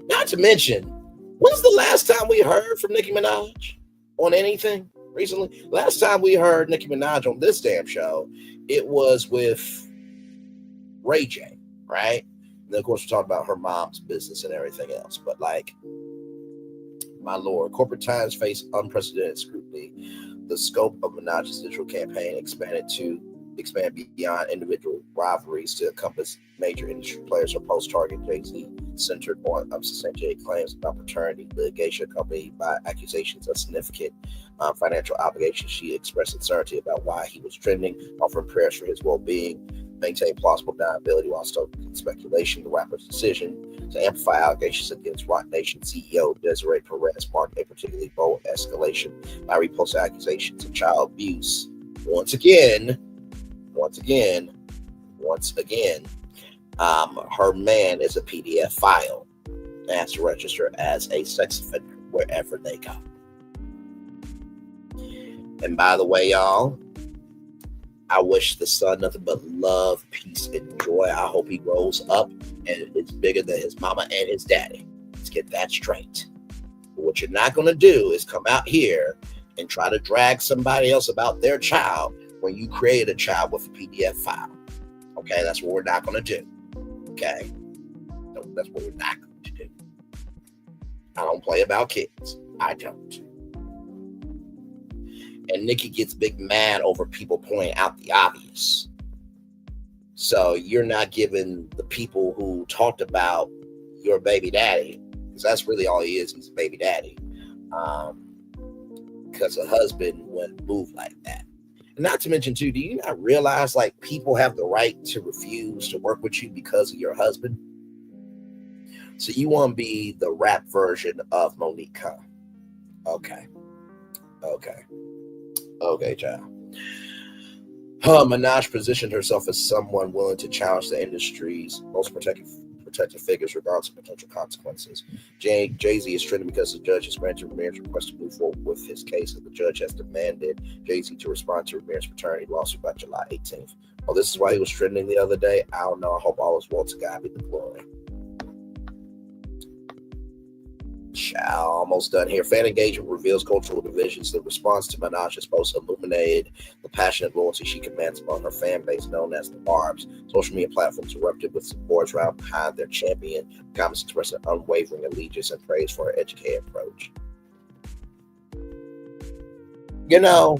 S4: Not to mention, when's the last time we heard from Nicki Minaj on anything? Recently, last time we heard Nicki Minaj on this damn show, it was with Ray J, right? And then, of course, we're talking about her mom's business and everything else. But, like, my lord, corporate times face unprecedented scrutiny. The scope of Minaj's digital campaign expand beyond individual rivalries to encompass major industry players. Her post target Jay-Z centered on unsubstantiated claims about paternity litigation accompanied by accusations of significant financial obligations. She expressed uncertainty about why he was trending, offering prayers for his well-being, maintained plausible deniability while stoking speculation. The rapper's decision to amplify allegations against Roc Nation CEO Desiree Perez marked a particularly bold escalation by reposting accusations of child abuse. Once again, her man is a PDF file and has to register as a sex offender wherever they go. And by the way, y'all, I wish the son nothing but love, peace, and joy. I hope he grows up and it's bigger than his mama and his daddy. Let's get that straight. But what you're not going to do is come out here and try to drag somebody else about their child when you create a child with a PDF file. Okay, that's what we're not going to do. Okay, no, that's what we're not going to do. I don't play about kids. I don't. And Nicki gets big mad over people pointing out the obvious. So you're not giving the people who talked about your baby daddy, because that's really all he is. He's a baby daddy. Because a husband wouldn't move like that. Not to mention, too, do you not realize, like, people have the right to refuse to work with you because of your husband? So you want to be the rap version of Monique Khan. Okay, child. Minaj positioned herself as someone willing to challenge the industry's most protected protected figures regardless of potential consequences. Jay-Z is trending because the judge has granted Ramirez's request to move forward with his case, and the judge has demanded Jay-Z to respond to Ramirez's paternity lawsuit by July 18th. Well, this is why he was trending the other day. I don't know. I hope all is well. To God be the glory. Child, almost done here. Fan engagement reveals cultural divisions. The response to Minaj's post illuminated the passionate loyalty she commands among her fan base, known as the Barbs. Social media platforms erupted with supporters round behind their champion, comments expressing unwavering allegiance and praise for her educated approach. You know,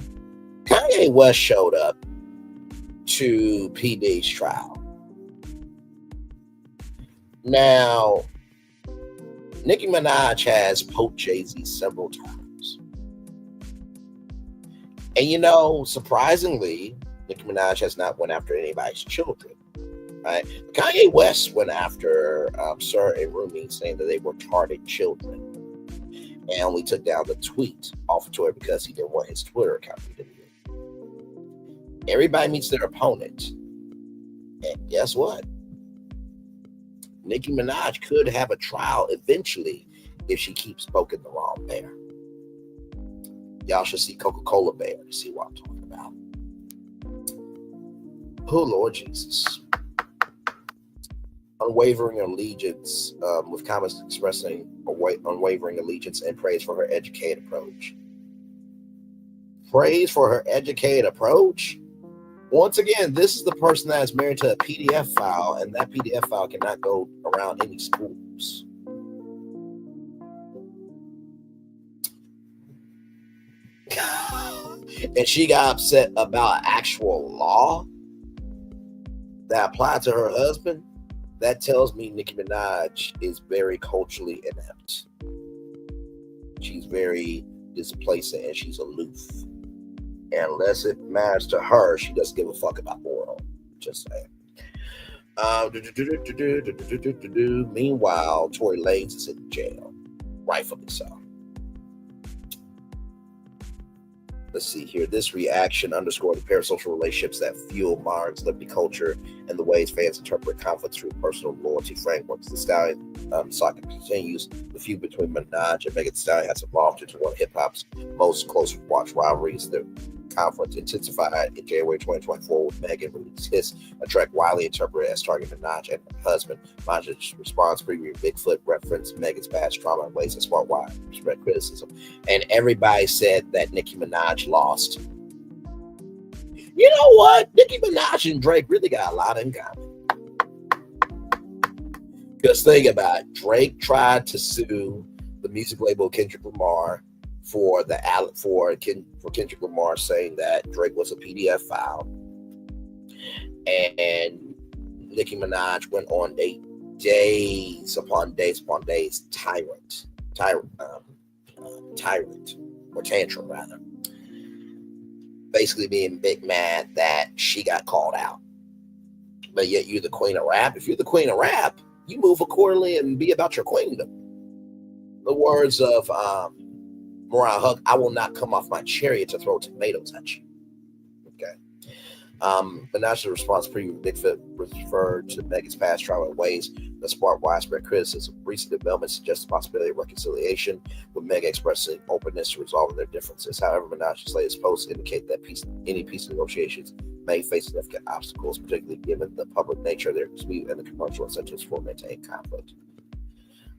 S4: Kanye West showed up to PD's trial. Now, Nicki Minaj has poked Jay-Z several times. And you know, surprisingly, Nicki Minaj has not went after anybody's children. Right? Kanye West went after Sir and Rumi, saying that they were retarded children, and only took down the tweet off of Twitter because he didn't want his Twitter account to be deleted. Everybody meets their opponent. And guess what? Nicki Minaj could have a trial eventually if she keeps poking the wrong bear. Y'all should see Coca-Cola Bear to see what I'm talking about. Oh, Lord Jesus. Unwavering allegiance, with comments expressing unwavering allegiance and praise for her educated approach. Praise for her educated approach? Once again, this is the person that is married to a PDF file, and that PDF file cannot go around any schools. And she got upset about actual law that applied to her husband. That tells me Nicki Minaj is very culturally inept. She's very displacing and she's aloof. And unless it matters to her, she doesn't give a fuck about the world. Just saying. Meanwhile, Tory Lanez is in jail. Rightfully so. Let's see here. This reaction underscored the parasocial relationships that fuel modern celebrity culture and the ways fans interpret conflict through personal loyalty frameworks. The Stallion saga continues. The feud between Minaj and Megan Thee Stallion has evolved into one of hip-hop's most close-watched rivalries. The conflict intensified in January 2024 with Megan released his a track widely interpreted as targeting Minaj and her husband. Minaj's response previewed Bigfoot referenced Megan's past trauma in ways that sparked widespread criticism. And everybody said that Nicki Minaj lost. You know what? Nicki Minaj and Drake really got a lot in common. Just think about it. Drake tried to sue the music label Kendrick Lamar for Kendrick Lamar saying that Drake was a PDF file, and Nicki Minaj went on a days upon days tyrant or tantrum rather, basically being big mad that she got called out. But yet you're the queen of rap. If you're the queen of rap, you move accordingly and be about your queendom. The words of Mariah Huck, I will not come off my chariot to throw tomatoes at you. Okay. Minaj's response preview Bigfoot referred to Megan's past trauma in ways that sparked widespread criticism. Recent developments suggest the possibility of reconciliation, with Megan expressing openness to resolving their differences. However, Minaj's latest posts indicate that any peace negotiations may face significant obstacles, particularly given the public nature of their dispute and the commercial incentives for maintaining conflict.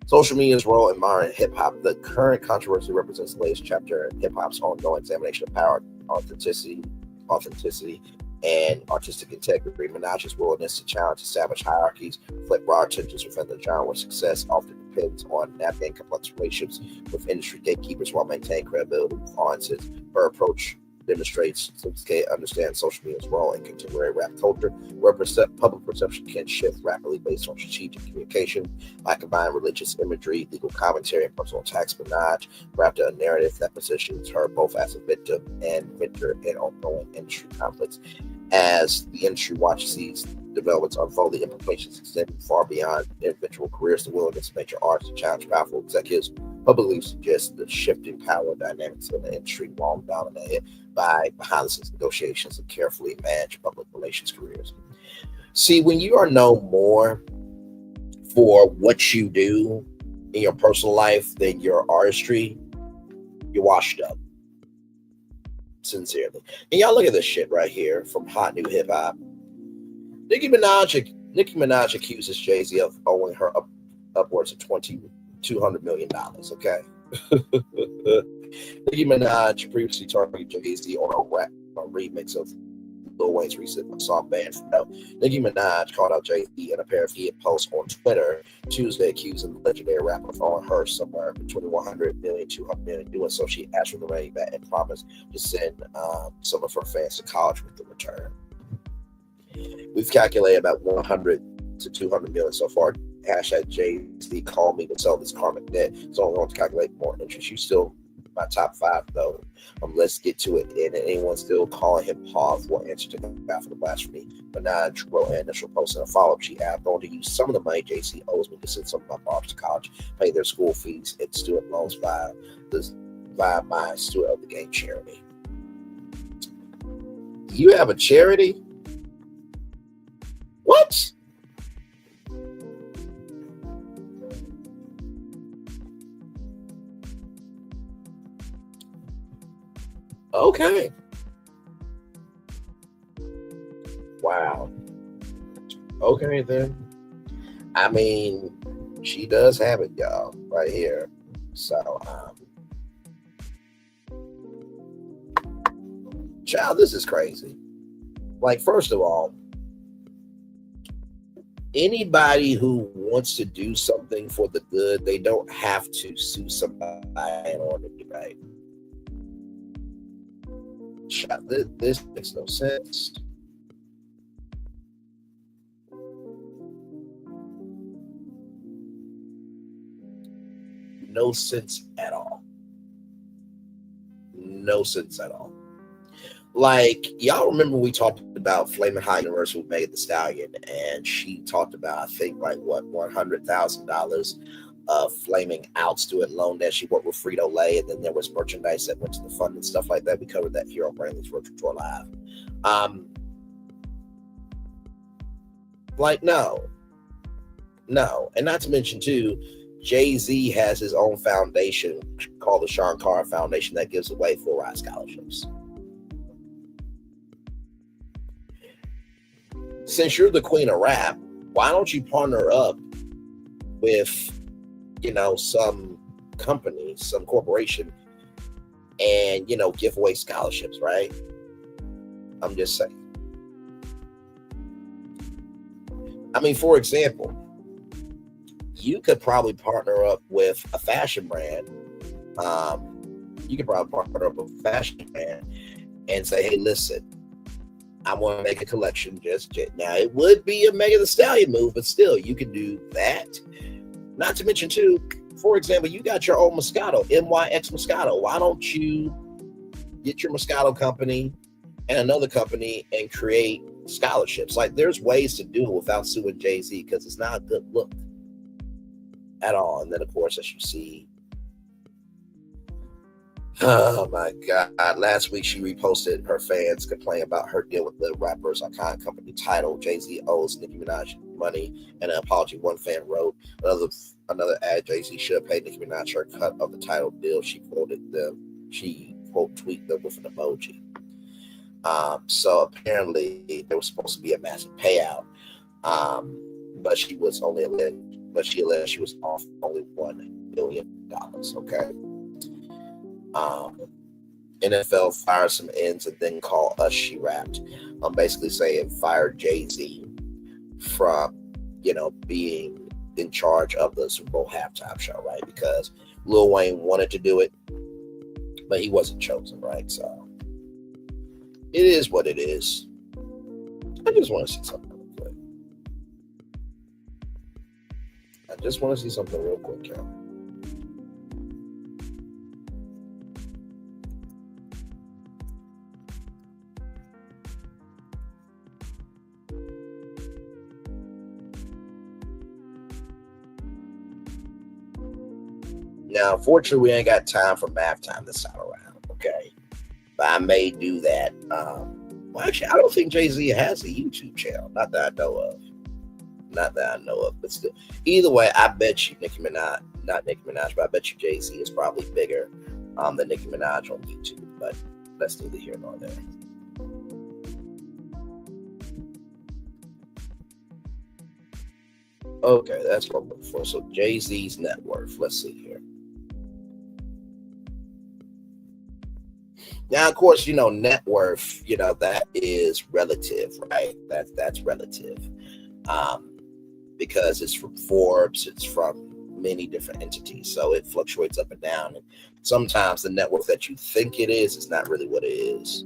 S4: Social media's role in modern hip-hop. The current controversy represents the latest chapter in hip-hop's ongoing examination of power, authenticity, and artistic integrity. Minaj's willingness to challenge established hierarchies reflect broad tensions within the genre, where success often depends on navigating complex relationships with industry gatekeepers while maintaining credibility with audiences. Her approach demonstrates sophisticated understanding social media's role in contemporary rap culture, where public perception can shift rapidly based on strategic communication. By combining religious imagery, legal commentary, and personal attacks, Minaj crafted a narrative that positions her both as a victim and victor in ongoing industry conflicts. As the industry watches these developments unfold, the implications extend far beyond individual careers. The willingness of major artists to challenge powerful executives publicly suggests the shifting power dynamics in the industry long dominated by behind-the-scenes negotiations and carefully managed public relations careers. See, when you are known more for what you do in your personal life than your artistry, you're washed up. Sincerely. And y'all look at this shit right here from Hot New Hip Hop. Nicki Minaj accuses Jay-Z of owing her upwards of $200 million. Okay. Nicki Minaj previously targeted Jay-Z on a remix of Lil Wayne's recent song Banned from No. Nicki Minaj called out Jay-Z in a pair of heated posts on Twitter Tuesday, accusing the legendary rapper of owing her somewhere between $100 million to $200 million. Doing so, she asked for the money back and promised to send some of her fans to college with the return. We've calculated about $100 to $200 million so far. Hashtag Jay-Z call me to sell this karmic debt. So I'm going to calculate more interest. You still my top 5 though. Let's get to it. And anyone still calling him Paul for answer to God for the blasphemy. Minaj wrote an initial post and a follow-up. She asked, I'm going to use some of the money Jay-Z owes me to send some of my moms to college, pay their school fees and student loans via my Student of the Game charity. You have a charity? What? Okay. Wow. Okay, then. I mean, she does have it, y'all, right here. So, child, this is crazy. Like, first of all, anybody who wants to do something for the good, they don't have to sue somebody in order to do right. Child, this makes no sense. No sense at all. No sense at all. Like, y'all remember we talked about Flamin' Hot Universe with Megan Thee Stallion, and she talked about, I think, like, what, $100,000 of Flaming Out student loan that she worked with Frito-Lay, and then there was merchandise that went to the fund and stuff like that. We covered that here on Brandley's Virtual Tour Live. Like, no. And not to mention, too, Jay-Z has his own foundation called the Sean Carr Foundation that gives away full ride scholarships. Since you're the queen of rap, why don't you partner up with, you know, some company, some corporation, and, you know, give away scholarships, right? I'm just saying. I mean, for example, you could probably partner up with a fashion brand. You could probably partner up with a fashion brand and say, hey, listen, I want to make a collection just now. It would be a Megan Thee Stallion move, but still, you can do that. Not to mention, too, for example, you got your own Moscato, MYX Moscato. Why don't you get your Moscato company and another company and create scholarships? Like, there's ways to do it without suing Jay-Z, because it's not a good look at all. And then, of course, as you see, oh my God, last week she reposted her fans complain about her deal with the rapper's iconic company Tidal. Jay-Z owes Nicki Minaj money and an apology. One fan wrote. Another ad, Jay-Z should have paid Nicki Minaj her cut of the Tidal deal. She quoted them. She quote tweeted them with an emoji. So apparently there was supposed to be a massive payout, but she was only alleged. But she alleged she was off only $1 million. Okay. NFL fired some ends and then called us, she rapped. I'm basically saying fire Jay-Z from, you know, being in charge of the Super Bowl halftime show, right? Because Lil Wayne wanted to do it, but he wasn't chosen, right? So it is what it is. I just want to see something real quick. I just want to see something real quick, y'all. Now, unfortunately, we ain't got time for math time this time around, okay? But I may do that. Well, actually, I don't think Jay-Z has a YouTube channel. Not that I know of. Not that I know of, but still. Either way, I bet you Nicki Minaj, not Nicki Minaj, but I bet you Jay-Z is probably bigger than Nicki Minaj on YouTube. But that's neither here nor there. Okay, that's what I'm looking for. So Jay-Z's net worth. Let's see here. Now, of course, net worth, that is relative, right? That's relative. Because it's from Forbes, it's from many different entities. So it fluctuates up and down. And sometimes the net worth that you think it is not really what it is.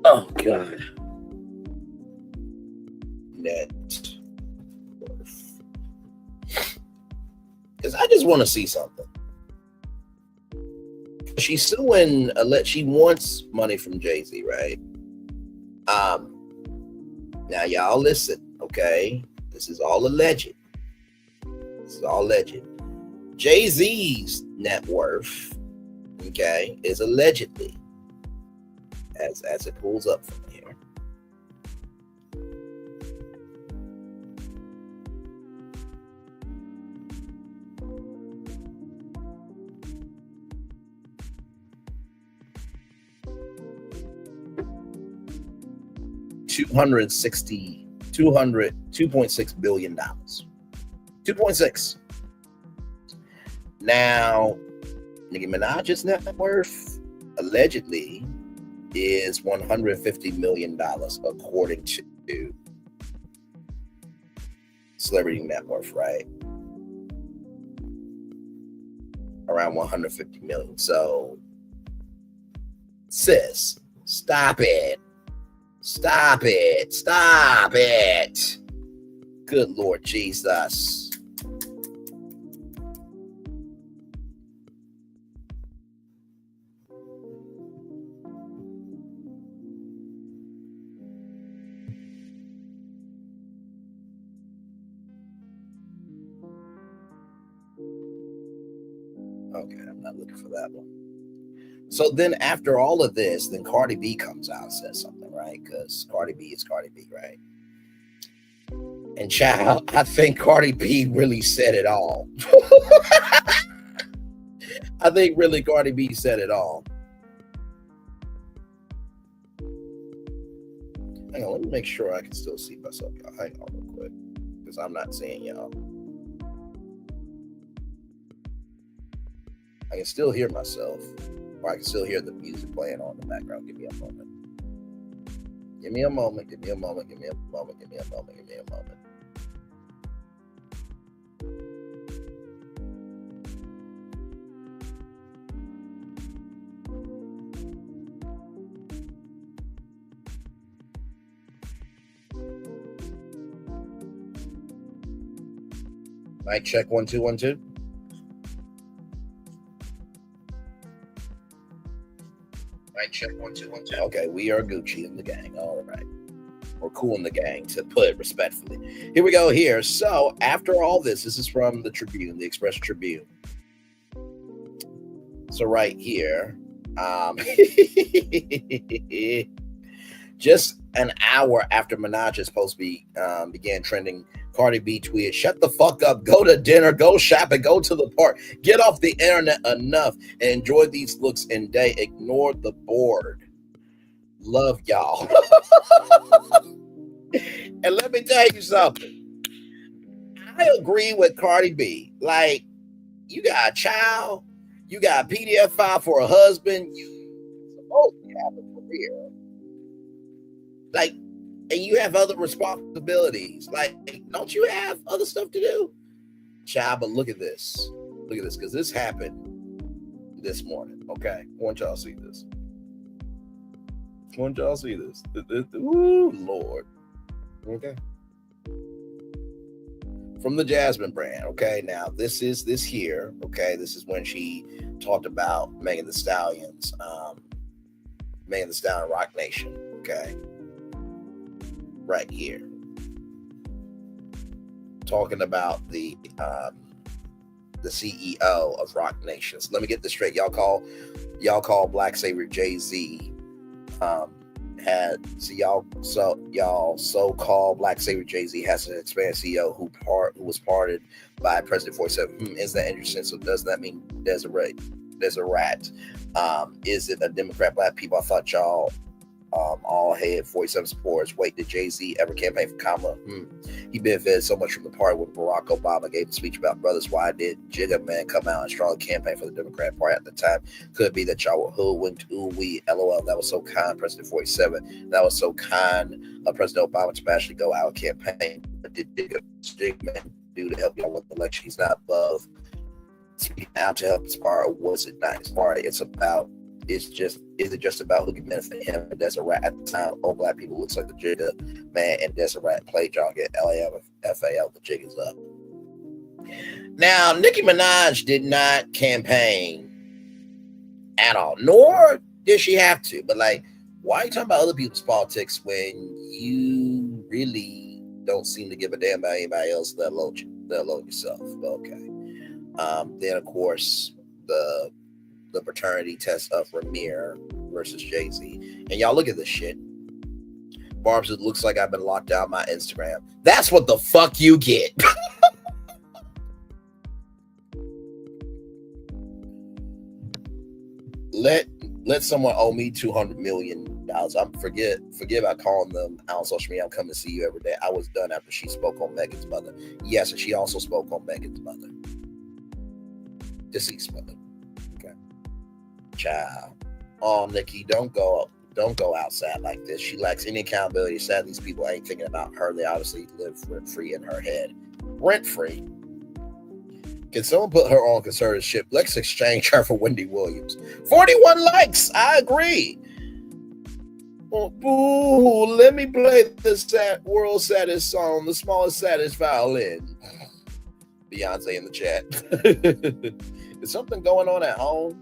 S4: Oh, God. Net worth. Because I just want to see something. She's suing, she wants money from Jay-Z, right? Now, y'all listen, okay? This is all alleged. This is all alleged. Jay-Z's net worth, okay, is allegedly, as it pulls up from here, $2.6 billion. 2.6. Now, Nicki Minaj's net worth allegedly is $150 million, according to Celebrity Net Worth, right? Around 150 million. So, sis, stop it. Stop it. Stop it. Good Lord Jesus. Okay, I'm not looking for that one. So then after all of this, then Cardi B comes out and says something, right? Because Cardi B is Cardi B, right? And child, I think Cardi B really said it all. I think really Cardi B said it all. Hang on, let me make sure I can still see myself, y'all. Hang on real quick, because I'm not seeing y'all. I can still hear myself, or I can still hear the music playing on in the background. Give me a moment. Give me a moment. Give me a moment. Give me a moment. Give me a moment. Give me a moment. Mic check 1 2 1 2. Check 1 2 1 2. Okay, we are Gucci in the gang. All right, we're cool in the gang, to put it respectfully. Here we go. Here. So after all this is from the Tribune, the Express Tribune. So right here, just an hour after Minaj's post began trending, Cardi B tweeted, "Shut the fuck up, go to dinner, go shopping, go to the park, get off the internet enough and enjoy these looks and day. Ignore the board. Love y'all." And let me tell you something. I agree with Cardi B. Like, you got a child, you got a PDF file for a husband, you supposed to have a career. Like, and you have other responsibilities. Like, don't you have other stuff to do? Child, but look at this. Look at this, because this happened this morning. Okay, I want y'all to see this. I want y'all to see this. Ooh, Lord. Okay. From the Jasmine brand. Okay, now this here. Okay, this is when she talked about Megan Thee Stallion, Rock Nation. Okay. Right here. Talking about the CEO of Rock Nation. So let me get this straight. Y'all call Black Savior Jay-Z y'all so-called Black Savior Jay-Z has an experienced CEO who was pardoned by President 47. Is that interesting? So does that mean there's a rat? Is it a Democrat black people? I thought y'all all had 47 supporters. Wait, did Jay-Z ever campaign for Kamala? He benefited so much from the party when Barack Obama gave a speech about brothers. Why did Jigga Man come out and strongly campaign for the Democrat Party at the time? Could be that y'all were hoodwinked. Ooh, LOL. That was so kind, President 47. That was so kind of President Obama to actually go out and campaign. What did Jigga Man do to help y'all with the election? He's not above speaking out to help inspire, or was it not inspire? Is it just about who can benefit him and Deseret at the time? All black people looks like the Jigga Man and Deseret played y'all get LAFAL. The jig is up. Now, Nicki Minaj did not campaign at all, nor did she have to. But like, why are you talking about other people's politics when you really don't seem to give a damn about anybody else, let alone yourself? Okay. Then of course the paternity test of Ramir versus Jay-Z. And y'all look at this shit. Barbs, it looks like I've been locked out my Instagram. That's what the fuck you get. Let someone owe me $200 million. I'm forget about calling them out on social media. I'm coming to see you every day. I was done after she spoke on Megan's mother. Yes, and she also spoke on Megan's mother. Deceased mother. Okay. Child. Nikki, don't go outside like this. She lacks any accountability. Sad these people ain't thinking about her. They obviously live rent-free in her head. Rent-free. Can someone put her on conservatorship? Let's exchange her for Wendy Williams. 41 likes. I agree. Oh, boo. Let me play the world's saddest song, the smallest, saddest violin. Beyonce in the chat. Is something going on at home?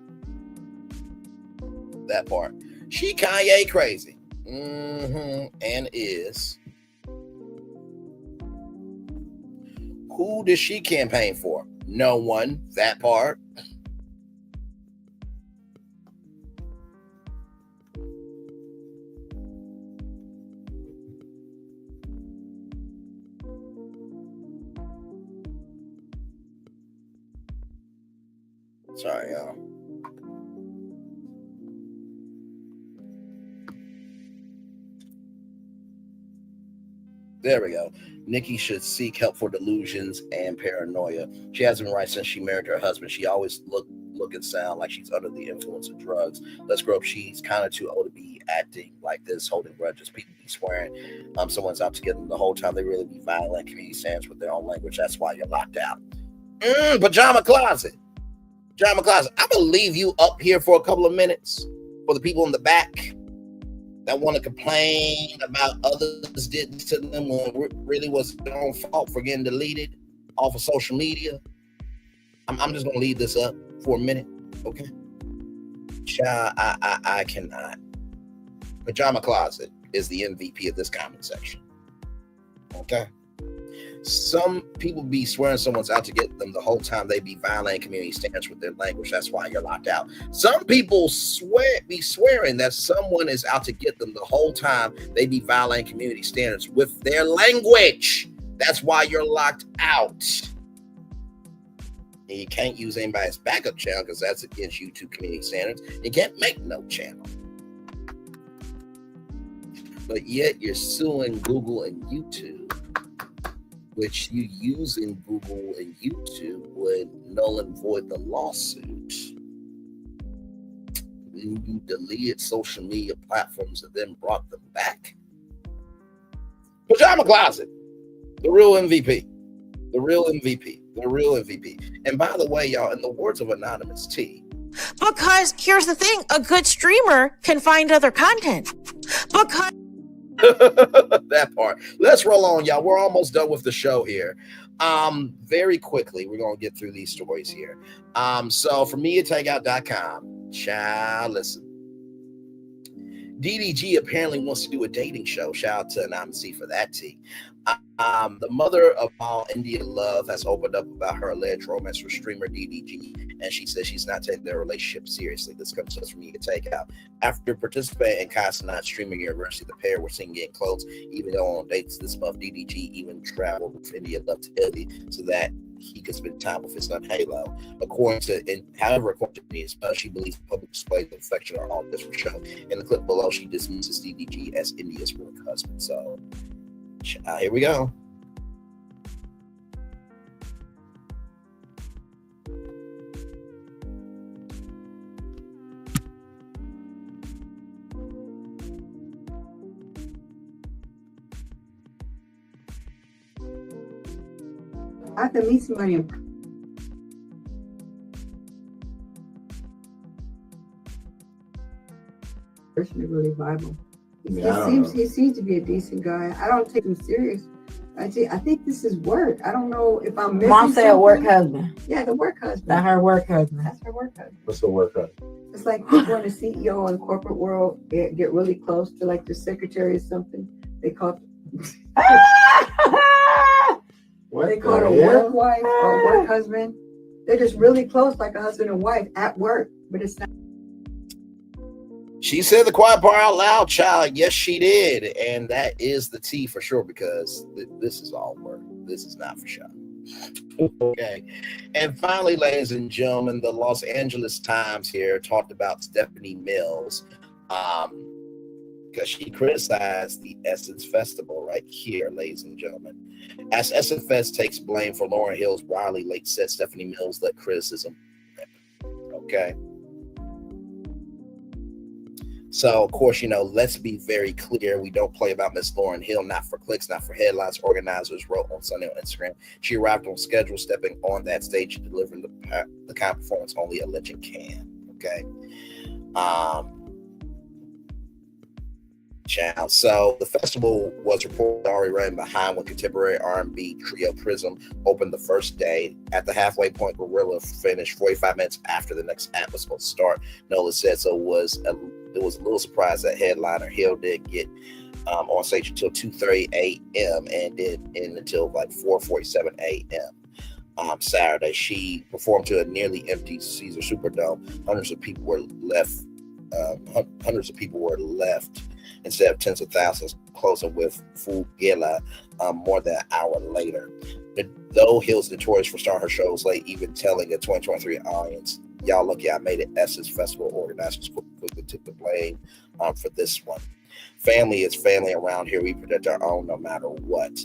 S4: That part. She Kanye crazy. And is. Who does she campaign for? No one. That part. Sorry, y'all. There we go. Nikki should seek help for delusions and paranoia. She hasn't been right since she married her husband. She always look and sound like she's under the influence of drugs. Let's grow up. She's kind of too old to be acting like this, holding grudges. People be swearing someone's out to get them the whole time. They really be violent. Community stands with their own language. That's why you're locked out. Pajama closet. I'm gonna leave you up here for a couple of minutes for the people in the back that want to complain about others did to them when it really was their own fault for getting deleted off of social media. I'm just gonna leave this up for a minute, okay? Child, I cannot. Pajama Closet is the MVP of this comment section, okay? Some people be swearing someone's out to get them the whole time. They be violating community standards with their language. That's why you're locked out. Some people be swearing that someone is out to get them the whole time. They be violating community standards with their language. That's why you're locked out. And you can't use anybody's backup channel because that's against YouTube community standards. You can't make no channel. But yet you're suing Google and YouTube, which you use in Google and YouTube would null and void the lawsuit. Then you deleted social media platforms and then brought them back. Pajama Closet, the real MVP. The real MVP. The real MVP. And by the way, y'all, in the words of Anonymous T.
S1: Because here's the thing, a good streamer can find other content. Because
S4: that part. Let's roll on, y'all. We're almost done with the show here. Very quickly, we're gonna get through these stories here. So from MediaTakeout.com, child, listen. DDG apparently wants to do a dating show. Shout out to Anonymity for that tea. The mother of all India Love has opened up about her alleged romance with streamer DDG, and she says she's not taking their relationship seriously. This comes just for me to take out. After participating in Casanat Streaming University, the pair were seen getting close, even though on dates this month, DDG even traveled with India Love to Italy so that he could spend time with his son Halo. However, according to me, she believes public displays of affection are all just for show. In the clip below, she dismisses DDG as India's work husband. So here we go.
S2: I can meet somebody in person to really vibe him. He seems to be a decent guy. I don't take him serious. I think this is work. I don't know if I'm missing
S3: Mom said
S2: something.
S3: work husband.
S2: Yeah, the work husband.
S3: Not her work husband.
S2: That's her work husband.
S6: What's the work husband?
S2: It's like people in the CEO and corporate world get really close to like the secretary or something. They call they call it a work wife or work husband. They're just really close, like a husband and wife at work, but it's not.
S4: She said the quiet part out loud, child. Yes, she did. And that is the tea for sure, because this is all work. This is not for show. Okay. And finally, ladies and gentlemen, the Los Angeles Times here talked about Stephanie Mills because she criticized the Essence Festival right here, ladies and gentlemen. As Essence Fest takes blame for Lauryn Hill's wildly late set, Stephanie Mills let criticism rip. Okay. So, of course, let's be very clear. We don't play about Miss Lauryn Hill, not for clicks, not for headlines. Organizers wrote on Sunday on Instagram. She arrived on schedule, stepping on that stage and delivering the kind of performance only a legend can. Okay. Child. So the festival was reportedly already running behind when contemporary R&B trio Prism opened the first day. At the halfway point, Gorilla finished 45 minutes after the next act was supposed to start. Nola said so it was a little surprised that headliner Hill did get on stage until 2:30 a.m. and did end until like 4:47 a.m. Saturday. She performed to a nearly empty Caesar Superdome. Hundreds of people were left instead of tens of thousands, closing with Full Gala more than an hour later. But though Hill's notorious for starting her shows late, even telling a 2023 audience, y'all lucky I made it, Essence Festival organizers quickly took the blame for this one. Family is family around here. We protect our own no matter what.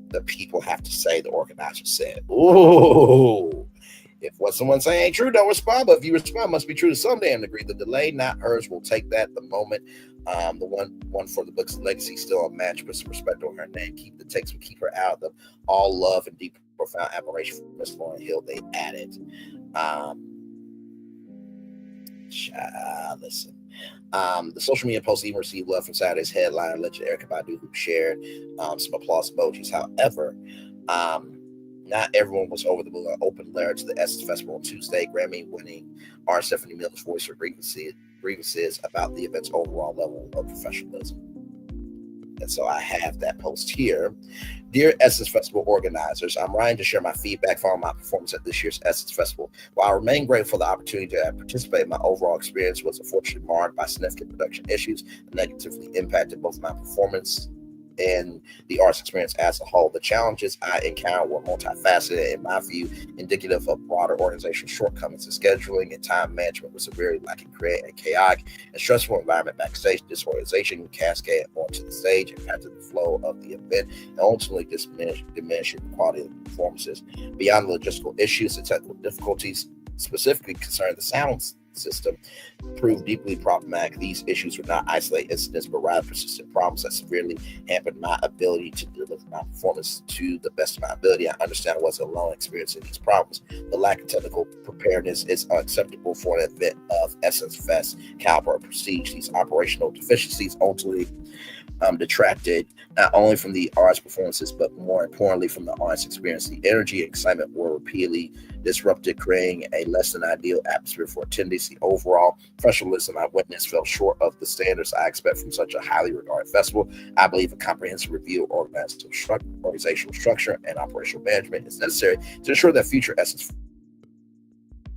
S4: The people have to say, the organizer said. Ooh. If what someone's saying ain't true, don't respond. But if you respond, must be true to some damn degree. The delay, not hers, will take that. The moment, the one for the book's legacy, still a match, but some respect on her name. Keep the takes, will keep her out of them. All love and deep, profound admiration for Miss Lauryn Hill. They added. Listen. The social media post even received love from Saturday's headliner, legend Erykah Badu, who shared some applause emojis. However, not everyone was over the moon. Open letter to the Essence Festival on Tuesday. Grammy-winning artist Stephanie Mills voiced her grievances about the event's overall level of professionalism. And so I have that post here. Dear Essence Festival organizers, I'm writing to share my feedback following my performance at this year's Essence Festival. While I remain grateful for the opportunity to participate, my overall experience was unfortunately marred by significant production issues that negatively impacted both my performance and the arts experience as a whole. The challenges I encountered were multifaceted, in my view, indicative of broader organizational shortcomings in scheduling and time management was severely lacking, creating a chaotic and stressful environment backstage. Disorganization cascaded onto the stage, impacted the flow of the event, and ultimately diminished the quality of the performances. Beyond the logistical issues, the technical difficulties, specifically concerning the sound system, proved deeply problematic. These issues were not isolated incidents, but rather persistent problems that severely hampered my ability to deliver my performance to the best of my ability. I understand I wasn't alone experiencing these problems. The lack of technical preparedness is unacceptable for an event of Essence Fest caliber or prestige. These operational deficiencies ultimately detracted not only from the arts performances, but more importantly from the arts experience. The energy and excitement were repeatedly disrupted, creating a less than ideal atmosphere for attendees. The overall professionalism I witnessed fell short of the standards I expect from such a highly regarded festival. I believe a comprehensive review of organizational structure and operational management is necessary to ensure that future Essence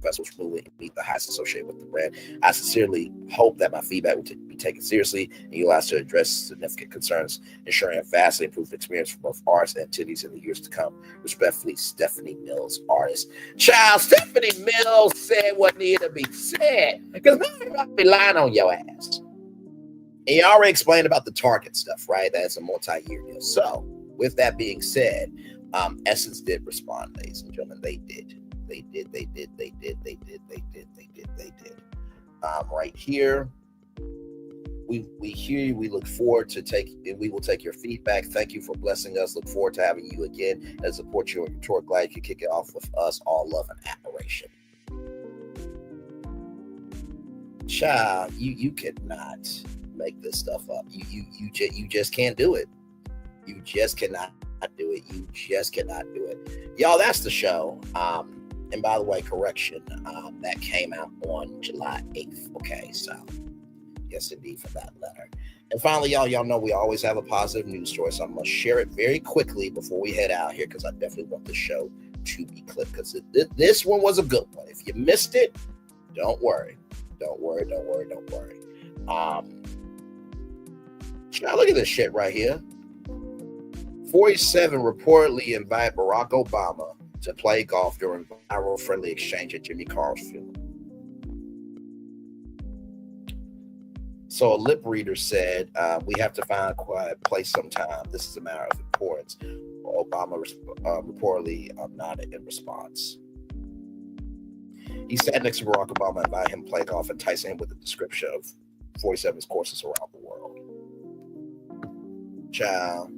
S4: festivals will meet the heights associated with the brand. I sincerely hope that my feedback will be taken seriously and you'll ask to address significant concerns, ensuring a vastly improved experience for both artists and attendees in the years to come. Respectfully, Stephanie Mills, artist. Child, Stephanie Mills said what needed to be said, because now everybody be lying on your ass. And you already explained about the Target stuff, right? That's a multi-year deal. So, with that being said, Essence did respond, ladies and gentlemen. They did. Right here, we hear you. We look forward to we will take your feedback. Thank you for blessing us. Look forward to having you again and support you on your tour. Glad you could kick it off with us. All love and admiration. Child, you cannot make this stuff up. You just can't do it. You just cannot do it. You just cannot do it. Y'all, that's the show. And by the way, correction, that came out on July 8th. Okay, so yes, indeed, for that letter. And finally, y'all know we always have a positive news story, so I'm going to share it very quickly before we head out here, because I definitely want the show to be clipped, because this one was a good one. If you missed it, don't worry. Don't worry. Now, look at this shit right here. 47 reportedly invite Barack Obama to play golf during viral-friendly exchange at Jimmy Carter's funeral. So a lip reader said, we have to find a quiet place sometime. This is a matter of importance. Obama reportedly nodded in response. He sat next to Barack Obama and invited him to play golf, enticing him with a description of 47's courses around the world. Ciao.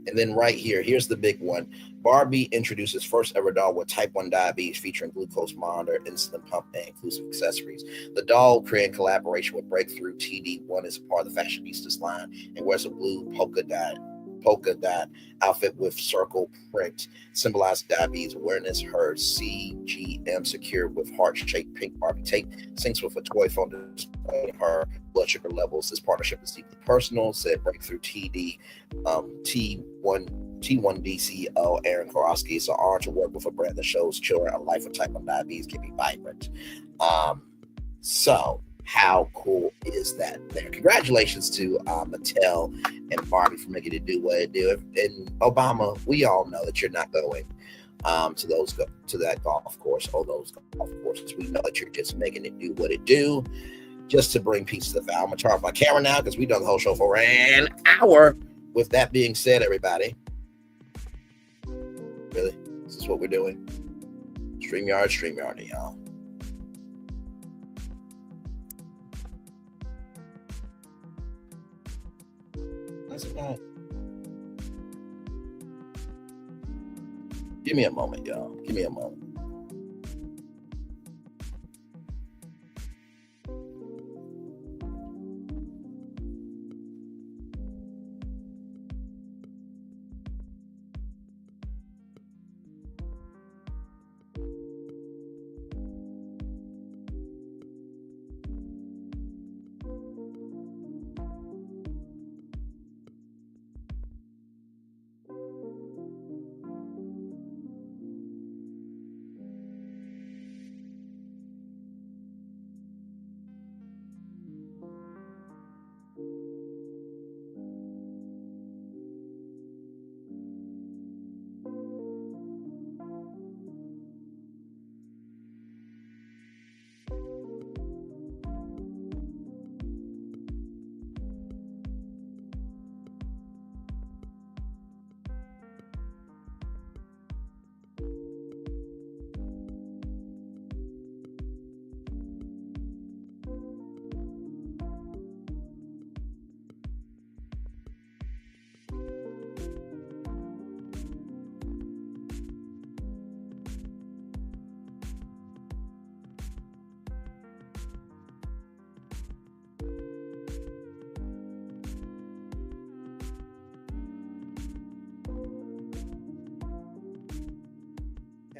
S4: And then right here, here's the big one. Barbie introduces first ever doll with type 1 diabetes, featuring glucose monitor, insulin pump, and inclusive accessories. The doll, created in collaboration with Breakthrough TD1, is part of the Fashionistas line and wears a blue polka dot outfit with circle print, symbolizing diabetes awareness. Her CGM secured with heart-shaped pink Barbie tape syncs with a toy phone displaying her blood sugar levels. This partnership is deeply personal, said Breakthrough T1D CEO Aaron Korosky. It's an honor to work with a brand that shows children a life with type 1 diabetes can be vibrant. So how cool is that there? Congratulations to Mattel and Barbie for making it do what it do. And Obama, we all know that you're not going to that golf course or those golf courses. We know that you're just making it do what it do, just to bring peace to the family. I'm gonna turn off my camera now because we done the whole show for an hour. With that being said, everybody, really, this is what we're doing. StreamYard, y'all. That's about. Give me a moment, y'all. Give me a moment.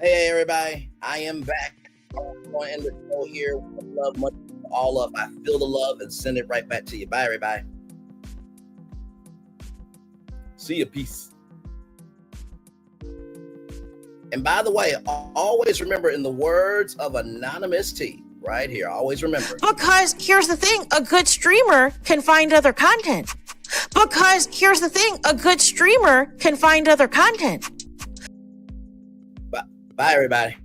S4: Hey, everybody. I am back. I'm going to end the show here with love, much all up. I feel the love and send it right back to you. Bye, everybody. See you. Peace. And by the way, always remember, in the words of Anonymous T, right here, always remember.
S1: Because here's the thing, a good streamer can find other content. Because here's the thing, a good streamer can find other content.
S4: Bye, everybody.